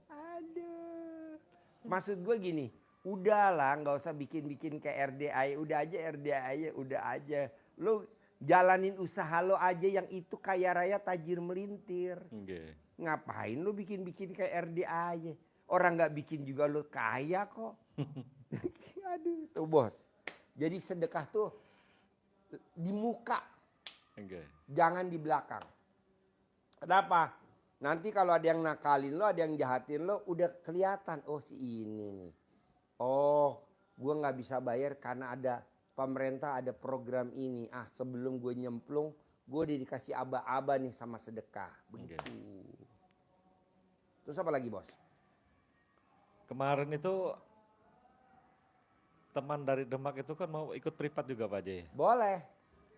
Aduh. Maksud gue gini, udahlah nggak usah bikin-bikin kayak RDAY. Udah aja RDAY, udah aja. Lu jalanin usaha lo aja yang itu kaya raya tajir melintir. Ngapain lu bikin-bikin kayak RDAY? Orang nggak bikin juga lu kaya kok. Aduh, tuh bos. Jadi sedekah tuh di muka, jangan di belakang. Kenapa? Nanti kalau ada yang nakalin lo, ada yang jahatin lo, udah kelihatan. Oh si ini nih. Oh, gue nggak bisa bayar karena ada pemerintah ada program ini. Ah sebelum gue nyemplung, gue udah dikasih aba-aba nih sama sedekah. Begitu. Terus apa lagi bos? Kemarin itu teman dari Demak itu kan mau ikut privat juga Pak J. Boleh.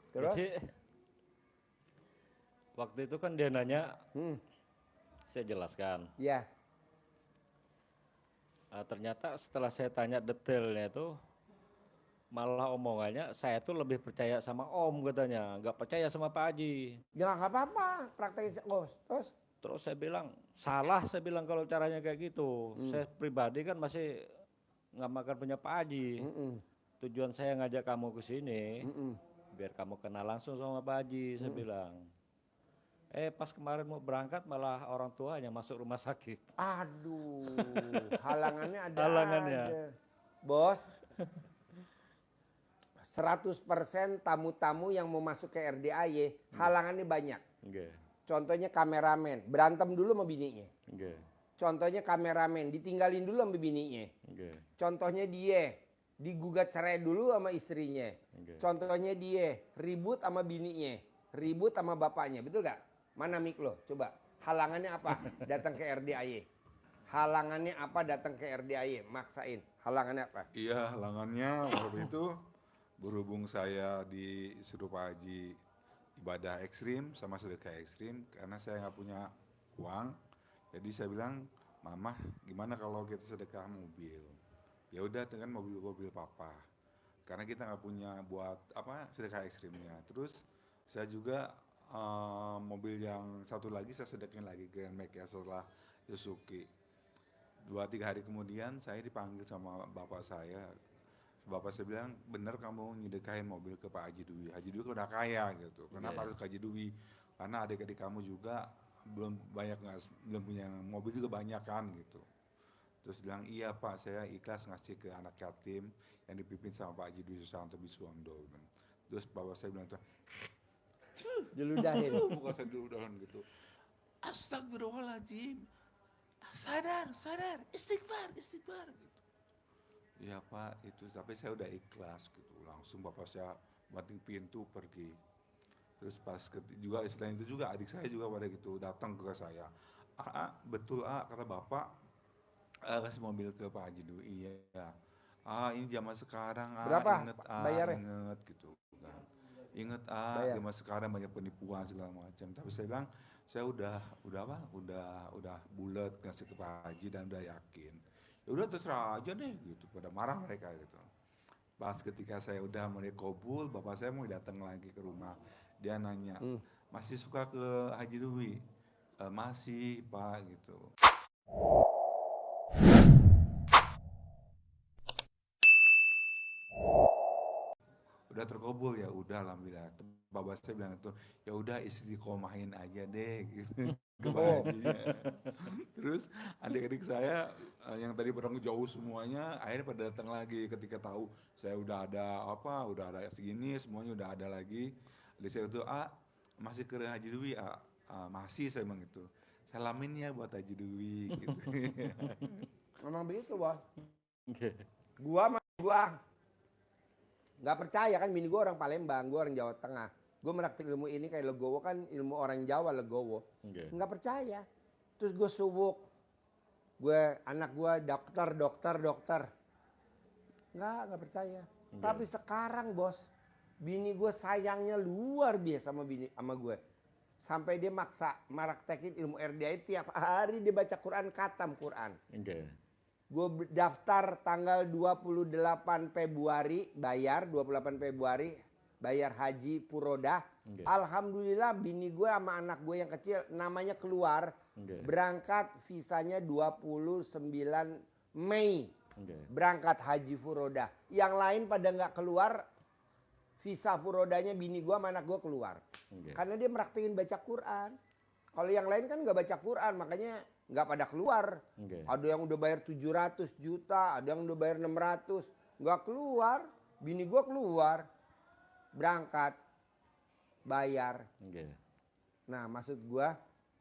Terus? Jadi waktu itu kan dia nanya, saya jelaskan. Iya. Ternyata setelah saya tanya detailnya itu, malah omongannya saya tuh lebih percaya sama Om katanya, nggak percaya sama Pak Haji. Ya nggak apa-apa, praktekin bos. Terus saya bilang, salah saya bilang kalau caranya kayak gitu. Saya pribadi kan masih nggak makan punya Pak Haji. Tujuan saya ngajak kamu ke sini, biar kamu kenal langsung sama Pak Haji, saya bilang. Pas kemarin mau berangkat malah orang tuanya masuk rumah sakit. Aduh, halangannya ada. Halangannya. Ada. Bos, 100% tamu-tamu yang mau masuk ke RDAY, halangannya banyak. Contohnya kameramen, berantem dulu sama bininya. Contohnya kameramen, ditinggalin dulu sama bininya. Contohnya dia, digugat cerai dulu sama istrinya. Contohnya dia, ribut sama bininya, ribut sama bapaknya, betul gak? Mana mik lo? Coba, halangannya apa? Datang ke RDAY. Halangannya apa datang ke RDAY? Maksain, halangannya apa? Iya, halangannya waktu itu berhubung saya disuruh Pak Haji ibadah ekstrim sama sedekah ekstrim karena saya nggak punya uang, jadi saya bilang, Mama gimana kalau kita sedekah mobil? Ya udah dengan mobil papa, karena kita nggak punya buat apa sedekah ekstrimnya. Terus saya juga mobil yang satu lagi saya sedekahin lagi Grand Max ya setelah Suzuki. 2-3 hari kemudian saya dipanggil sama bapak saya. Bapak saya bilang, bener kamu nyedekahin mobil ke Pak Haji Dwi. Haji Dwi udah kaya gitu. Kenapa harus ke Haji Dwi? Karena adik-adik kamu juga belum punya mobil juga banyak kan gitu. Terus bilang, iya Pak, saya ikhlas ngasih ke anak yatim yang dipimpin sama Pak Haji Dwi Susanto Bisuwondo. Terus bapak saya bilang, Diludahin. Muka saya diludahin gitu. Astagfirullahaladzim. Sadar, istighfar gitu. Iya Pak, itu tapi saya udah ikhlas gitu. Langsung bapak saya banting pintu pergi. Terus pas juga selain itu juga adik saya juga pada gitu datang ke saya. Betul kata bapak kasih mobil ke Pak Haji Dwi. Iya. Ini zaman sekarang Berapa inget bayarnya? inget gitu kan. Inget Bayar. zaman sekarang banyak penipuan segala macam. Tapi saya bilang saya udah bulat ngasih ke Pak Haji dan udah yakin. Ya udah terserah aja deh gitu. Pada marah mereka gitu. Pas ketika saya udah mulai kabul, bapak saya mau datang lagi ke rumah. Dia nanya, masih suka ke Haji Dwi? Masih Pak gitu. Udah terkabul ya udah alhamdulillah. Bapak saya bilang itu ya udah istiqomahin aja deh gitu ke Pak Haji. Terus adik-adik saya yang tadi bareng jauh semuanya akhirnya pada datang lagi ketika tahu saya udah ada segini semuanya udah ada lagi. Adik saya itu masih ke Haji Dwi masih saya bilang gitu. Salamin ya buat Haji Dwi gitu. Memang begitu, Bos. Oke. Gua nggak percaya kan, bini gue orang Palembang, gue orang Jawa Tengah. Gue meraktik ilmu ini kayak legowo kan, ilmu orang Jawa legowo. Nggak percaya. Terus gue subuk, anak gue dokter. Nggak percaya. Tapi sekarang bos, bini gue sayangnya luar biasa sama gue. Sampai dia maksa meraktekin ilmu RDI tiap hari dia baca Quran, khatam Quran. Gue daftar tanggal 28 Februari, bayar haji Furodah. Alhamdulillah bini gue sama anak gue yang kecil namanya keluar. Berangkat visanya 29 Mei. Berangkat haji Furodah. Yang lain pada nggak keluar, visa Furodahnya bini gue sama anak gue keluar. Karena dia meraktekin baca Quran. Kalau yang lain kan nggak baca Quran, makanya nggak pada keluar. Ada yang udah bayar 700 juta, ada yang udah bayar 600, nggak keluar. Bini gue keluar, berangkat, bayar. Nah maksud gue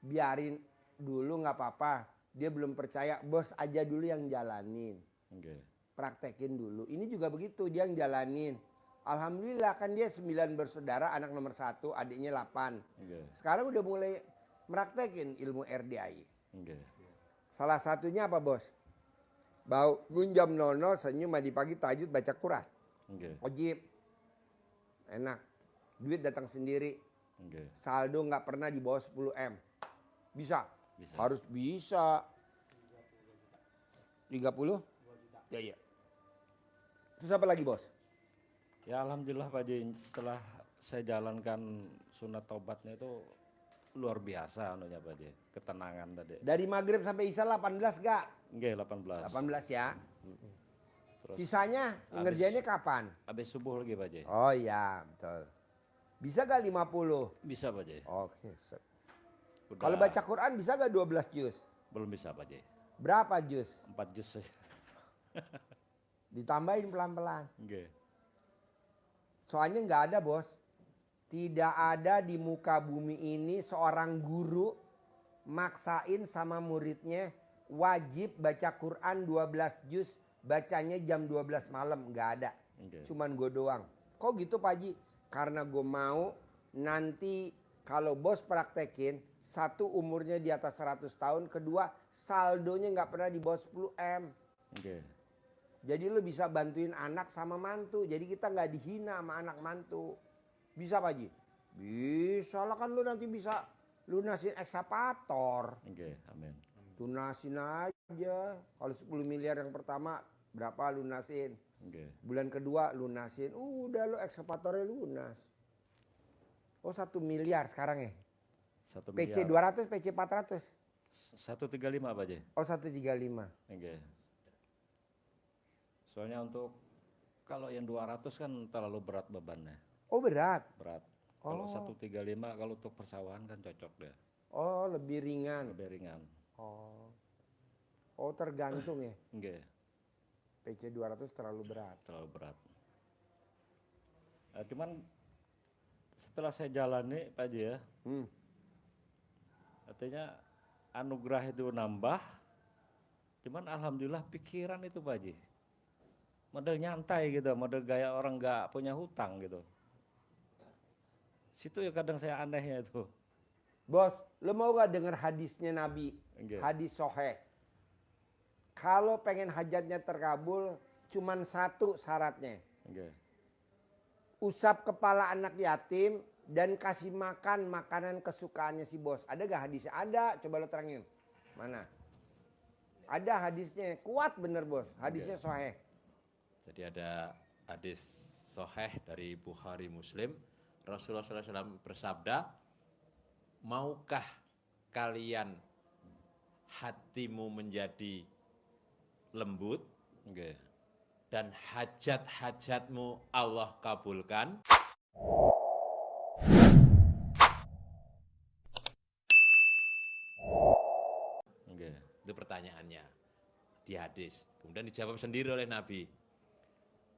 biarin dulu nggak apa-apa. Dia belum percaya, bos aja dulu yang jalanin. Praktekin dulu. Ini juga begitu, dia yang jalanin. Alhamdulillah kan dia 9 bersaudara, anak nomor 1, adiknya 8. Sekarang udah mulai meraktekin ilmu RDI. Salah satunya apa bos? Gunjam nono, senyum mandi pagi, tahajud, baca Quran. Wajib. Enak. Duit datang sendiri. Saldo nggak pernah di bawah 10 M. Bisa? Harus bisa. 30? Ya. Terus apa lagi bos? Ya alhamdulillah Pak Haji, setelah saya jalankan sunat taubatnya itu luar biasa anunya Pak Haji, ketenangan tadi. Dari maghrib sampai isya 18 gak? Enggak, 18. 18 ya. Terus Sisanya ngerjainnya kapan? habis subuh lagi Pak Haji. Oh iya betul. Bisa gak 50? Bisa Pak Haji. Oke. Kalau baca Quran bisa gak 12 juz? Belum bisa Pak Haji. Berapa juz? 4 juz saja. Ditambahin pelan-pelan. Enggak. Soalnya nggak ada bos. Tidak ada di muka bumi ini seorang guru maksain sama muridnya wajib baca Quran 12 juz, bacanya jam 12 malam. Nggak ada. Cuman gue doang. Kok gitu Pak Haji? Karena gue mau nanti kalau bos praktekin, satu umurnya di atas 100 tahun, kedua saldonya nggak pernah di bawah 10 M. Jadi lu bisa bantuin anak sama mantu. Jadi kita nggak dihina sama anak mantu. Bisa Pak Haji? Bisa lah, kan lu nanti bisa lunasin ekskavator. Amin. Lunasin aja. Kalau 10 miliar yang pertama berapa lunasin? Bulan kedua lunasin. Udah lu ekskavatornya lunas. Oh 1 miliar sekarang ya? 1 PC miliar. 200, PC 400? 135 Pak Haji. Oh 135. Soalnya untuk kalau yang 200 kan terlalu berat bebannya. Oh berat? Berat. Kalau 135 kalau untuk persawahan kan cocok deh. Oh lebih ringan. Lebih ringan. Oh tergantung ya? PC 200 terlalu berat. Terlalu berat. Cuman setelah saya jalani Pak Haji ya, artinya anugerah itu nambah, cuman alhamdulillah pikiran itu Pak Haji, model nyantai gitu, model gaya orang nggak punya hutang gitu. Situ ya kadang saya anehnya itu. Bos, lo mau gak denger hadisnya Nabi? Enggak. Hadis soheh. Kalau pengen hajatnya terkabul, cuman satu syaratnya. Enggak. Usap kepala anak yatim dan kasih makan makanan kesukaannya si bos. Ada gak hadisnya? Ada, coba lo terangin. Mana? Ada hadisnya, kuat bener bos. Hadisnya soheh. Jadi ada hadis sahih dari Bukhari Muslim, Rasulullah SAW bersabda, maukah kalian hatimu menjadi lembut Enggak. dan hajat-hajatmu Allah kabulkan? Enggak. Itu pertanyaannya di hadis. Kemudian dijawab sendiri oleh Nabi.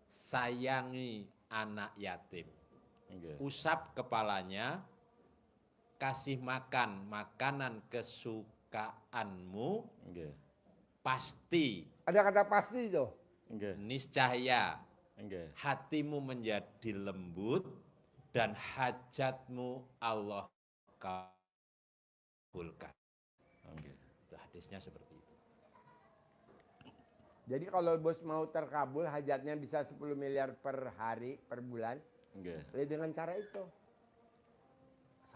Sayangi anak yatim. Enggak. Usap kepalanya, kasih makan makanan kesukaanmu, Enggak. Ada pasti kata pasti tuh. Enggak. niscaya Enggak. hatimu menjadi lembut dan hajatmu Allah kabulkan. Enggak. Itu hadisnya seperti itu. Jadi kalau bos mau terkabul hajatnya bisa 10 miliar per hari, per bulan. Enggak. Ya dengan cara itu.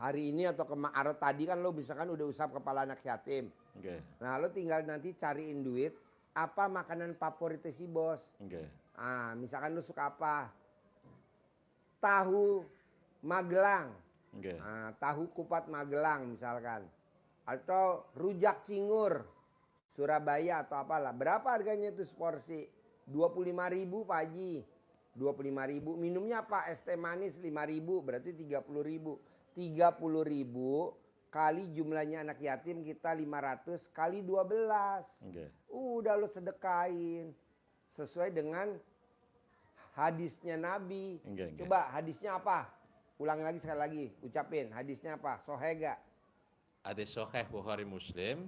Hari ini atau kemarin tadi kan lo bisa kan udah usap kepala anak yatim. Enggak. Nah lo tinggal nanti cariin duit. Apa makanan favorit si bos? Enggak. Ah, misalkan lo suka apa? Tahu Magelang. Enggak. Nah, tahu kupat Magelang misalkan. Atau rujak cingur Surabaya atau apalah. Berapa harganya itu seporsi? 25.000 Pak Haji. 25.000. Minumnya apa? Es teh manis 5.000 berarti 30.000. 30.000 kali jumlahnya anak yatim kita 500 kali 12. Enggak. Udah lo sedekain. Sesuai dengan hadisnya Nabi. Enggak. Coba hadisnya apa? Ulang lagi sekali lagi. Ucapin hadisnya apa? Sohega. Hadis sahih Bukhari Muslim,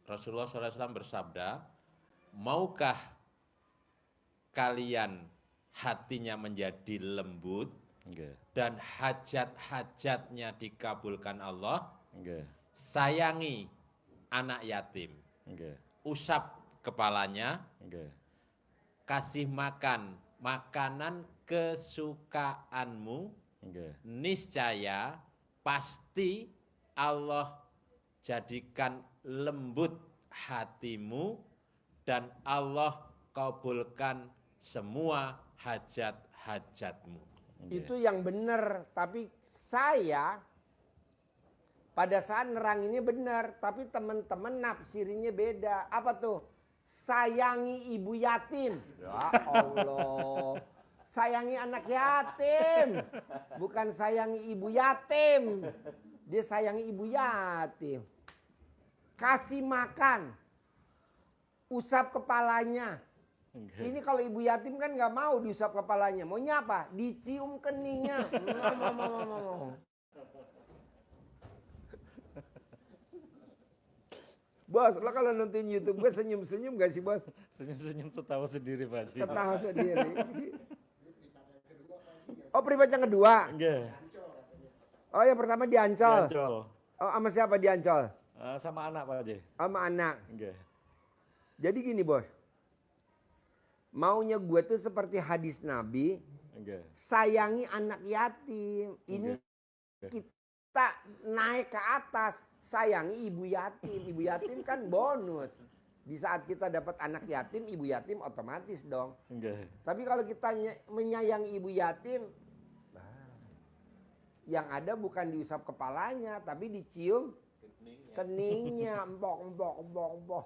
Rasulullah SAW bersabda, maukah kalian hatinya menjadi lembut Enggak. dan hajat-hajatnya dikabulkan Allah? Enggak. Sayangi anak yatim, Enggak. usap kepalanya, Enggak. kasih makan makanan kesukaanmu, Enggak. niscaya pasti Allah jadikan lembut hatimu dan Allah kabulkan semua hajat-hajatmu. Itu yang benar. Tapi saya pada saat neranginnya benar. Tapi teman-teman nafsirinya beda. Apa tuh? Sayangi ibu yatim. Ya Allah. Sayangi anak yatim. Bukan sayangi ibu yatim. Dia sayangi ibu yatim. Kasih makan. Usap kepalanya. Enggak. Ini kalau ibu yatim kan nggak mau diusap kepalanya. Maunya apa? Dicium keningnya. Bos, lo kalau nonton YouTube gue senyum-senyum gak sih bos? Senyum-senyum tertawa sendiri Pak Haji. Ketawa sendiri. Oh privat yang kedua? Enggak. Oh yang pertama di Ancol. Ancol. Oh sama siapa di Ancol? Sama anak Pak Haji. Sama anak. Enggak. Jadi gini bos. Maunya gue tuh seperti hadis Nabi. Enggak. Sayangi anak yatim. Ini kita naik ke atas. Sayangi ibu yatim. Ibu yatim kan bonus. Di saat kita dapat anak yatim, ibu yatim otomatis dong. Enggak. Tapi kalau kita menyayangi ibu yatim, yang ada bukan diusap kepalanya, tapi dicium keningnya. Empok, empok, empok, empok.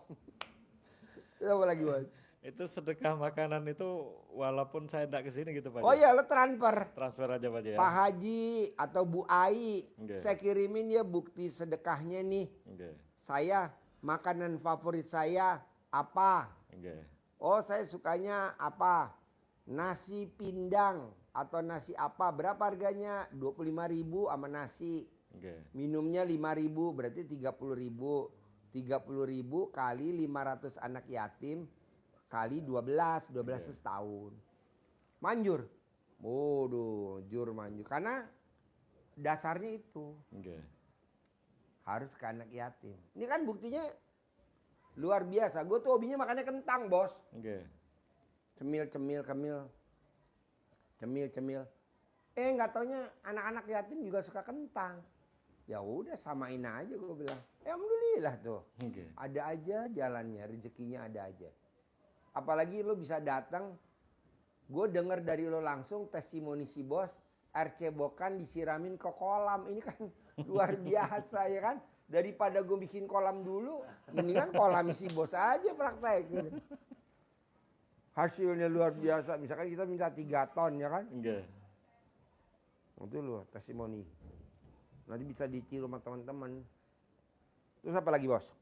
Itu apa lagi bos? Itu sedekah makanan itu walaupun saya enggak kesini gitu Pak Oh Haji. iya lo transfer. Transfer aja Pak Haji ya. Pak Haji atau Bu Ai, Enggak. saya kirimin ya bukti sedekahnya nih. Enggak. Saya, makanan favorit saya apa? Enggak. Oh saya sukanya apa? Nasi pindang atau nasi apa berapa harganya? 25.000 sama nasi. Oke. Minumnya 5.000 berarti 30.000. 30.000 kali 500 anak yatim kali 12 setahun. Manjur. Waduh, jur manjur. Karena dasarnya itu Oke. harus ke anak yatim. Ini kan buktinya luar biasa. Gue tuh hobinya makannya kentang, Bos. Oke. Cemil. Nggak taunya anak-anak yatim juga suka kentang. Ya udah samain aja gue bilang. Alhamdulillah tuh. Oke. Ada aja jalannya, rezekinya ada aja. Apalagi lo bisa datang, gue denger dari lo langsung testimoni si bos, air cebokan disiramin ke kolam. Ini kan luar biasa ya kan. Daripada gue bikin kolam dulu, mendingan kolam si bos aja praktek. Hasilnya luar biasa. Misalkan kita minta 3 ton ya kan. Oke. Itu loh testimoni. Nanti bisa ditiru sama teman-teman. Terus apa lagi bos?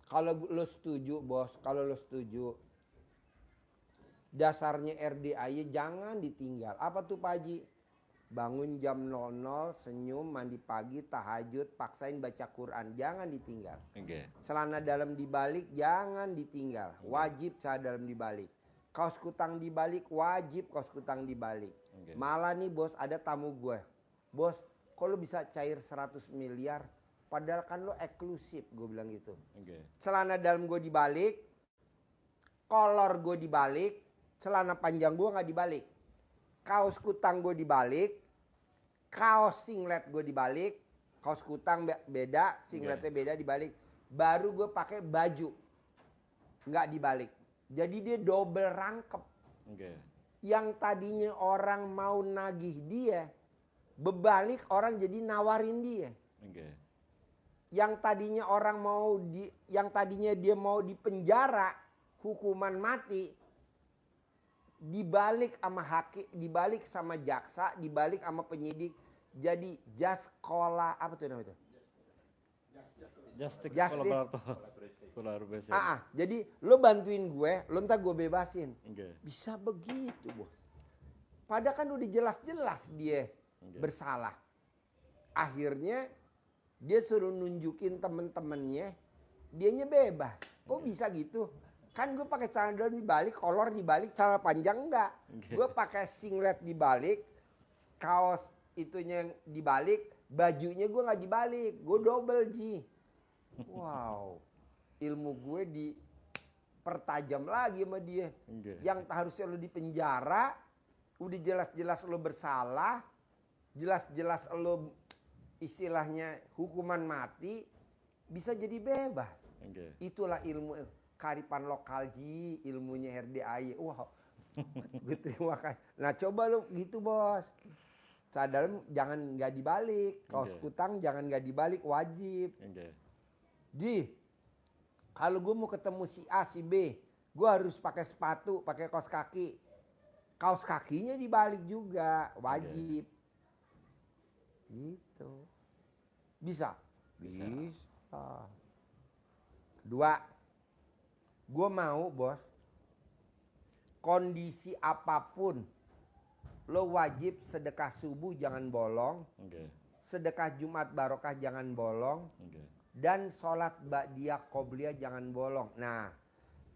Kalau lo setuju bos, kalau lo setuju. Dasarnya RDAY jangan ditinggal. Apa tuh Pak Haji? Bangun jam 00, senyum, mandi pagi, tahajud, paksain baca Quran. Jangan ditinggal. Oke. Celana dalam dibalik, jangan ditinggal. Wajib celana dalam dibalik. Kaos kutang dibalik, wajib kaos kutang dibalik. Oke. Malah nih bos, ada tamu gue. Bos, kok lo bisa cair 100 miliar? Padahal kan lo eksklusif, gue bilang gitu. Oke. Celana dalam gue dibalik, kolor gue dibalik, celana panjang gue nggak dibalik. Kaos kutang gue dibalik, kaos singlet gue dibalik, kaos kutang beda, singletnya beda dibalik. Baru gue pakai baju, nggak dibalik. Jadi dia double rangkep. Oke. Yang tadinya orang mau nagih dia, berbalik orang jadi nawarin dia. Oke. Yang tadinya yang tadinya dia mau dipenjara, hukuman mati, dibalik sama hakim, dibalik sama jaksa, dibalik sama penyidik, jadi jaskola apa tuh namanya itu? Justice Justice. Jadi lo bantuin gue, lo ntar gue bebasin. Oke. Bisa begitu bos. Padahal kan udah jelas-jelas dia bersalah. Akhirnya dia suruh nunjukin temen-temennya, dianya bebas. Kok bisa gitu? Kan gue pakai celana dalam dibalik, kolor dibalik, celana panjang enggak. Gue pakai singlet dibalik, kaos itunya yang dibalik, bajunya gue nggak dibalik, gue double G. Wow, ilmu gue dipertajam lagi sama dia. Yang harusnya lo di penjara, udah jelas-jelas lo bersalah, jelas-jelas lo istilahnya hukuman mati, bisa jadi bebas. Itulah ilmu kearifan lokal Ji, ilmunya RDAY. Wow, gue terima kasih. Nah coba lu gitu bos. Cadar jangan nggak dibalik, kaos kutang jangan nggak dibalik, wajib. Ji, kalau gue mau ketemu si A, si B, gue harus pakai sepatu, pakai kaos kaki. Kaos kakinya dibalik juga, wajib. Gitu. Bisa? Bisa. Dua, gue mau bos, kondisi apapun, lo wajib sedekah subuh jangan bolong, sedekah Jumat barokah jangan bolong, dan sholat ba'diyah qobliyah jangan bolong. Nah,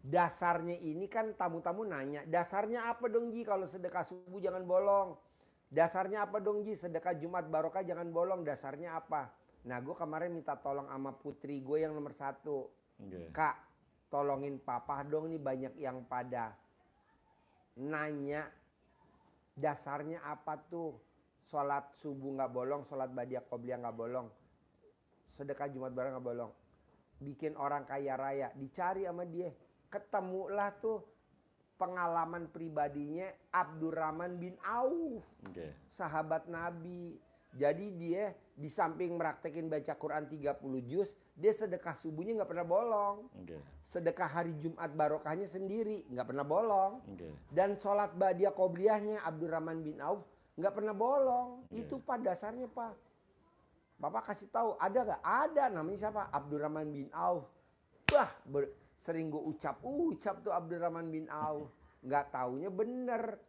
dasarnya ini kan tamu-tamu nanya, dasarnya apa dong Ji kalau sedekah subuh jangan bolong? Dasarnya apa dong Ji sedekah Jumat barokah jangan bolong? Dasarnya apa? Nah gue kemarin minta tolong sama putri gue yang nomor 1. Kak, tolongin papa dong nih, banyak yang pada nanya dasarnya apa tuh? Sholat subuh gak bolong, sholat ba'diyah qobliyah gak bolong, sedekah Jumat barokah gak bolong. Bikin orang kaya raya, dicari sama dia. Ketemulah tuh pengalaman pribadinya Abdurrahman bin Auf, sahabat Nabi. Jadi dia di samping meraktekin baca Quran 30 juz, dia sedekah subuhnya nggak pernah bolong. Sedekah hari Jumat barokahnya sendiri nggak pernah bolong. Dan sholat ba'diyah qobliyahnya Abdurrahman bin Auf nggak pernah bolong. Itu Pak dasarnya Pak. Bapak kasih tahu, ada gak? Ada, namanya siapa? Abdurrahman bin Auf. Wah, sering gue ucap tuh Abdurrahman bin Auf. Nggak taunya bener.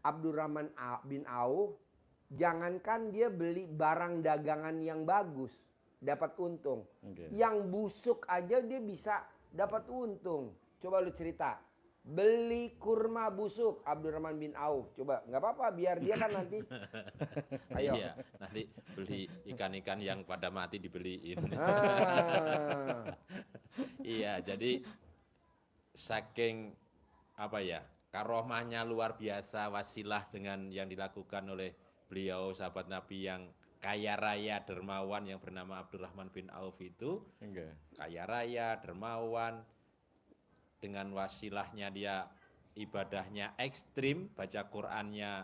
Abdurrahman bin Auf, jangankan dia beli barang dagangan yang bagus, dapat untung. Yang busuk aja dia bisa dapat untung. Coba lu cerita. Beli kurma busuk Abdurrahman bin Auf. Coba, nggak apa-apa biar dia kan nanti. Ayo. Iya, nanti beli ikan-ikan yang pada mati dibeliin. Iya, jadi saking karomahnya luar biasa, wasilah dengan yang dilakukan oleh beliau sahabat Nabi yang kaya raya dermawan yang bernama Abdurrahman bin Auf itu. Kaya raya, dermawan, dengan wasilahnya dia ibadahnya ekstrim, baca Qur'annya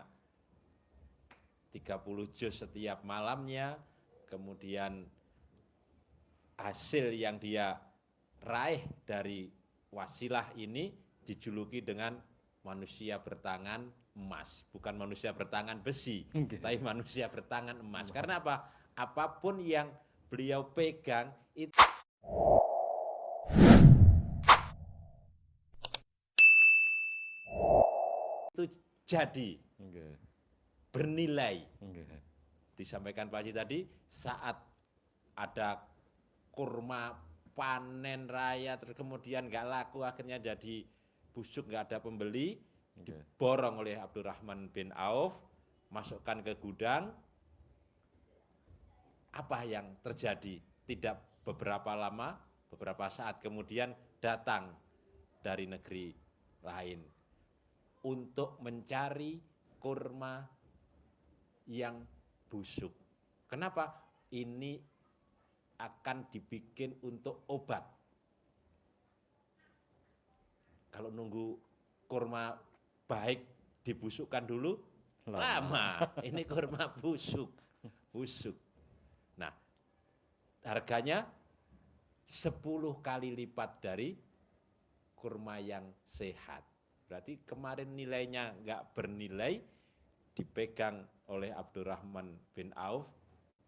30 juz setiap malamnya, kemudian hasil yang dia raih dari wasilah ini dijuluki dengan manusia bertangan emas, bukan manusia bertangan besi, tapi manusia bertangan emas. Karena apa? Apapun yang beliau pegang itu jadi bernilai. Disampaikan Pak Haji tadi, saat ada kurma panen raya terus kemudian nggak laku, akhirnya jadi busuk, nggak ada pembeli, diborong oleh Abdurrahman bin Auf, masukkan ke gudang. Apa yang terjadi? Tidak beberapa lama, beberapa saat kemudian datang dari negeri lain untuk mencari kurma yang busuk. Kenapa? Ini akan dibikin untuk obat. Kalau nunggu kurma baik dibusukkan dulu, lama. Ini kurma busuk. Nah, harganya 10 kali lipat dari kurma yang sehat. Berarti kemarin nilainya nggak bernilai, dipegang oleh Abdurrahman bin Auf,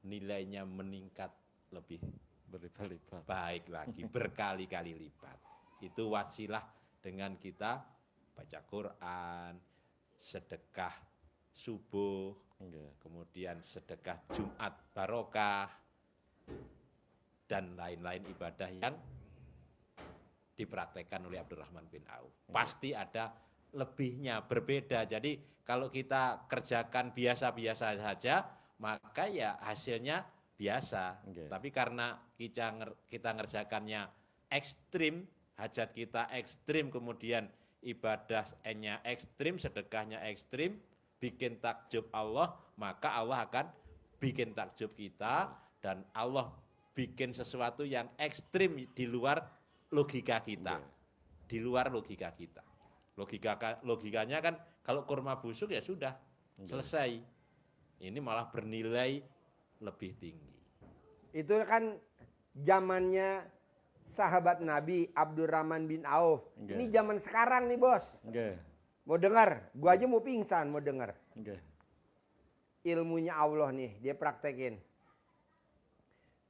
nilainya meningkat lebih berlipat-lipat. Baik lagi, berkali-kali lipat. Itu wasilah dengan kita baca Quran, sedekah subuh, kemudian sedekah Jumat barokah, dan lain-lain ibadah yang dipraktekkan oleh Abdurrahman bin Auf. Pasti ada lebihnya, berbeda. Jadi kalau kita kerjakan biasa-biasa saja, maka ya hasilnya biasa. Tapi karena kita ngerjakannya ekstrim, hajat kita ekstrim, kemudian ibadahnya ekstrim, sedekahnya ekstrim, bikin takjub Allah, maka Allah akan bikin takjub kita, dan Allah bikin sesuatu yang ekstrim di luar logika kita, di luar logika kita. Logikanya kan kalau kurma busuk ya sudah selesai. Ini malah bernilai lebih tinggi. Itu kan zamannya sahabat Nabi Abdurrahman bin Auf. Ini zaman sekarang nih bos. Mau dengar? Gua aja mau pingsan mau dengar. Ilmunya Allah nih dia praktekin.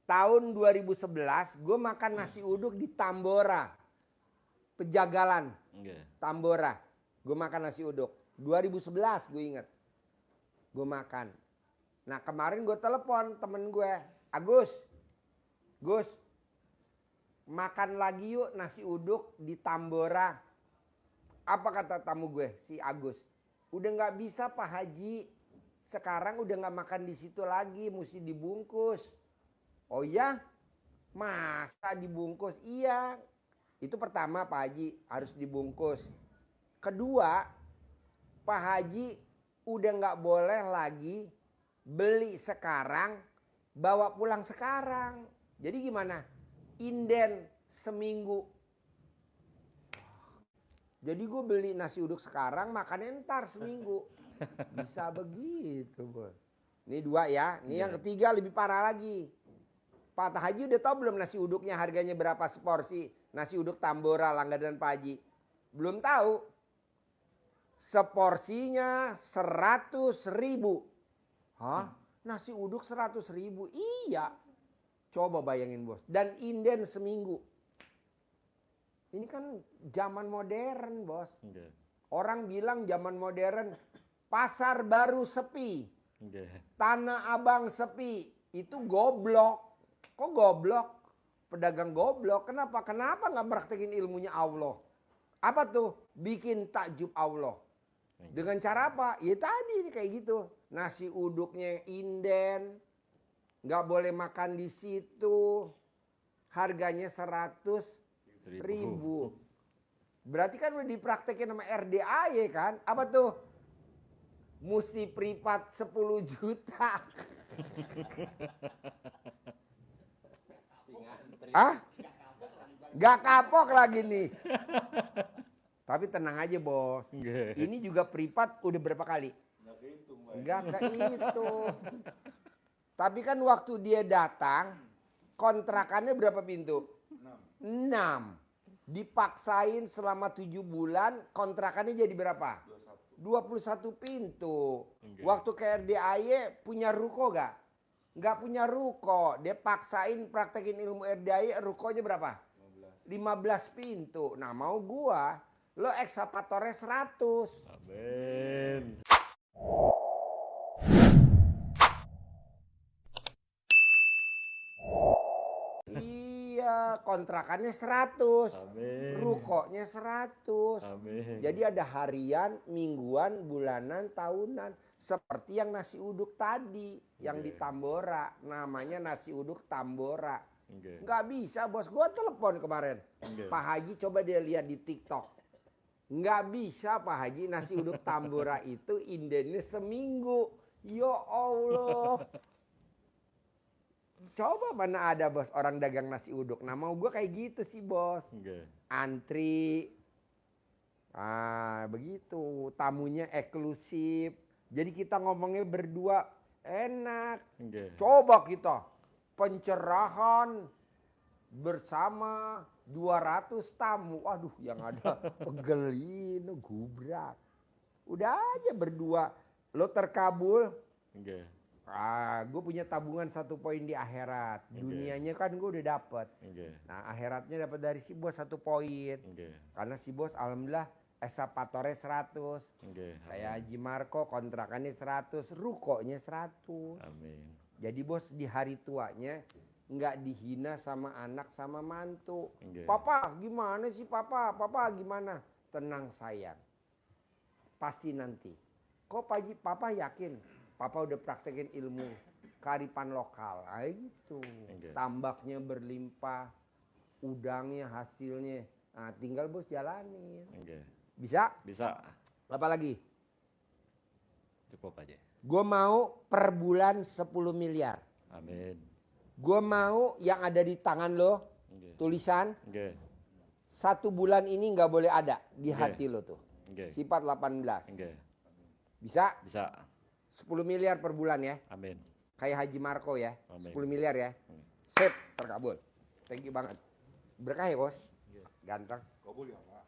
Tahun 2011 gue makan nasi uduk di Tambora, Pejagalan, Tambora. Gue makan nasi uduk. 2011 gue inget. Gue makan. Nah kemarin gue telepon temen gue, Agus, makan lagi yuk nasi uduk di Tambora. Apa kata tamu gue, si Agus? Udah nggak bisa Pak Haji. Sekarang udah nggak makan di situ lagi, mesti dibungkus. Oh ya, masa dibungkus? Iya, itu pertama Pak Haji harus dibungkus. Kedua, Pak Haji udah nggak boleh lagi beli sekarang, bawa pulang sekarang. Jadi gimana? Inden seminggu. Jadi gue beli nasi uduk sekarang, makannya ntar seminggu. Bisa begitu bos. Ini 2 ya, ini yang ketiga lebih parah lagi. Pak Haji udah tahu belum nasi uduknya harganya berapa seporsi? Nasi uduk Tambora langganan Pak Haji. Belum tahu. Seporsinya 100.000. Hah? Nasi uduk 100.000. Iya. Coba bayangin bos. Dan inden seminggu. Ini kan zaman modern bos. Oke. Orang bilang zaman modern. Pasar baru sepi. Oke. Tanah Abang sepi. Itu goblok. Kok goblok? Pedagang goblok. Kenapa? Kenapa nggak praktekin ilmunya Allah? Apa tuh? Bikin takjub Allah. Dengan cara apa? Ya tadi kayak gitu. Nasi uduknya inden. Nggak boleh makan di situ. Harganya 100.000. Berarti kan udah dipraktekin sama RDAY kan? Apa tuh? Musti privat 10 juta. Ah? Gak kapok lagi nih. Tapi tenang aja bos. Ini juga privat udah berapa kali? Gak kehitung. Tapi kan waktu dia datang, kontrakannya berapa pintu? 6. Dipaksain selama 7 bulan, kontrakannya jadi berapa? 21 pintu. Waktu ke RDAY punya ruko gak? Gak punya ruko. Dia paksain praktekin ilmu RDAY, rukonya berapa? 15 pintu. Nah mau gua, lo eksapatornya 100. Amin. Iya, kontrakannya 100. Amin. Rukonya 100. Amin. Jadi ada harian, mingguan, bulanan, tahunan. Seperti yang nasi uduk tadi. Yang di Tambora. Namanya nasi uduk Tambora. Nggak bisa bos. Gua telepon kemarin. Pak Haji coba dia lihat di TikTok. Nggak bisa Pak Haji. Nasi uduk Tambora itu indennya seminggu. Ya Allah. Coba mana ada bos orang dagang nasi uduk. Nah mau gue kayak gitu sih bos. Antri. Ah begitu. Tamunya eksklusif. Jadi kita ngomongnya berdua enak. Coba kita pencerahan bersama 200 tamu. Waduh yang ada pegelin, gubrak. Udah aja berdua. Lo terkabul. Gue punya tabungan 1 poin di akhirat. Dunianya kan gue udah dapet. Nah akhiratnya dapat dari si bos 1 poin. Karena si bos alhamdulillah eksapatornya 100. Kayak Haji Marco kontrakannya 100. Rukonya 100. Amin. Jadi bos di hari tuanya nggak dihina sama anak sama mantu. Papa gimana sih papa? Papa gimana? Tenang sayang. Pasti nanti. Kok papa yakin? Papa udah praktekin ilmu kearifan lokal, gitu. Tambaknya berlimpah, udangnya hasilnya. Nah, tinggal bos jalanin. Bisa? Bisa. Apa lagi? Cukup aja. Gue mau per bulan 10 miliar. Amin. Gue mau yang ada di tangan lo, tulisan. 1 bulan ini nggak boleh ada di hati lo tuh. Sifat 18. Bisa? Bisa. 10 miliar per bulan ya. Amin. Kayak Haji Marco ya. Amin. 10 miliar ya. Sip, terkabul. Thank you banget. Berkah ya bos. Ganteng. Kabul ya Pak.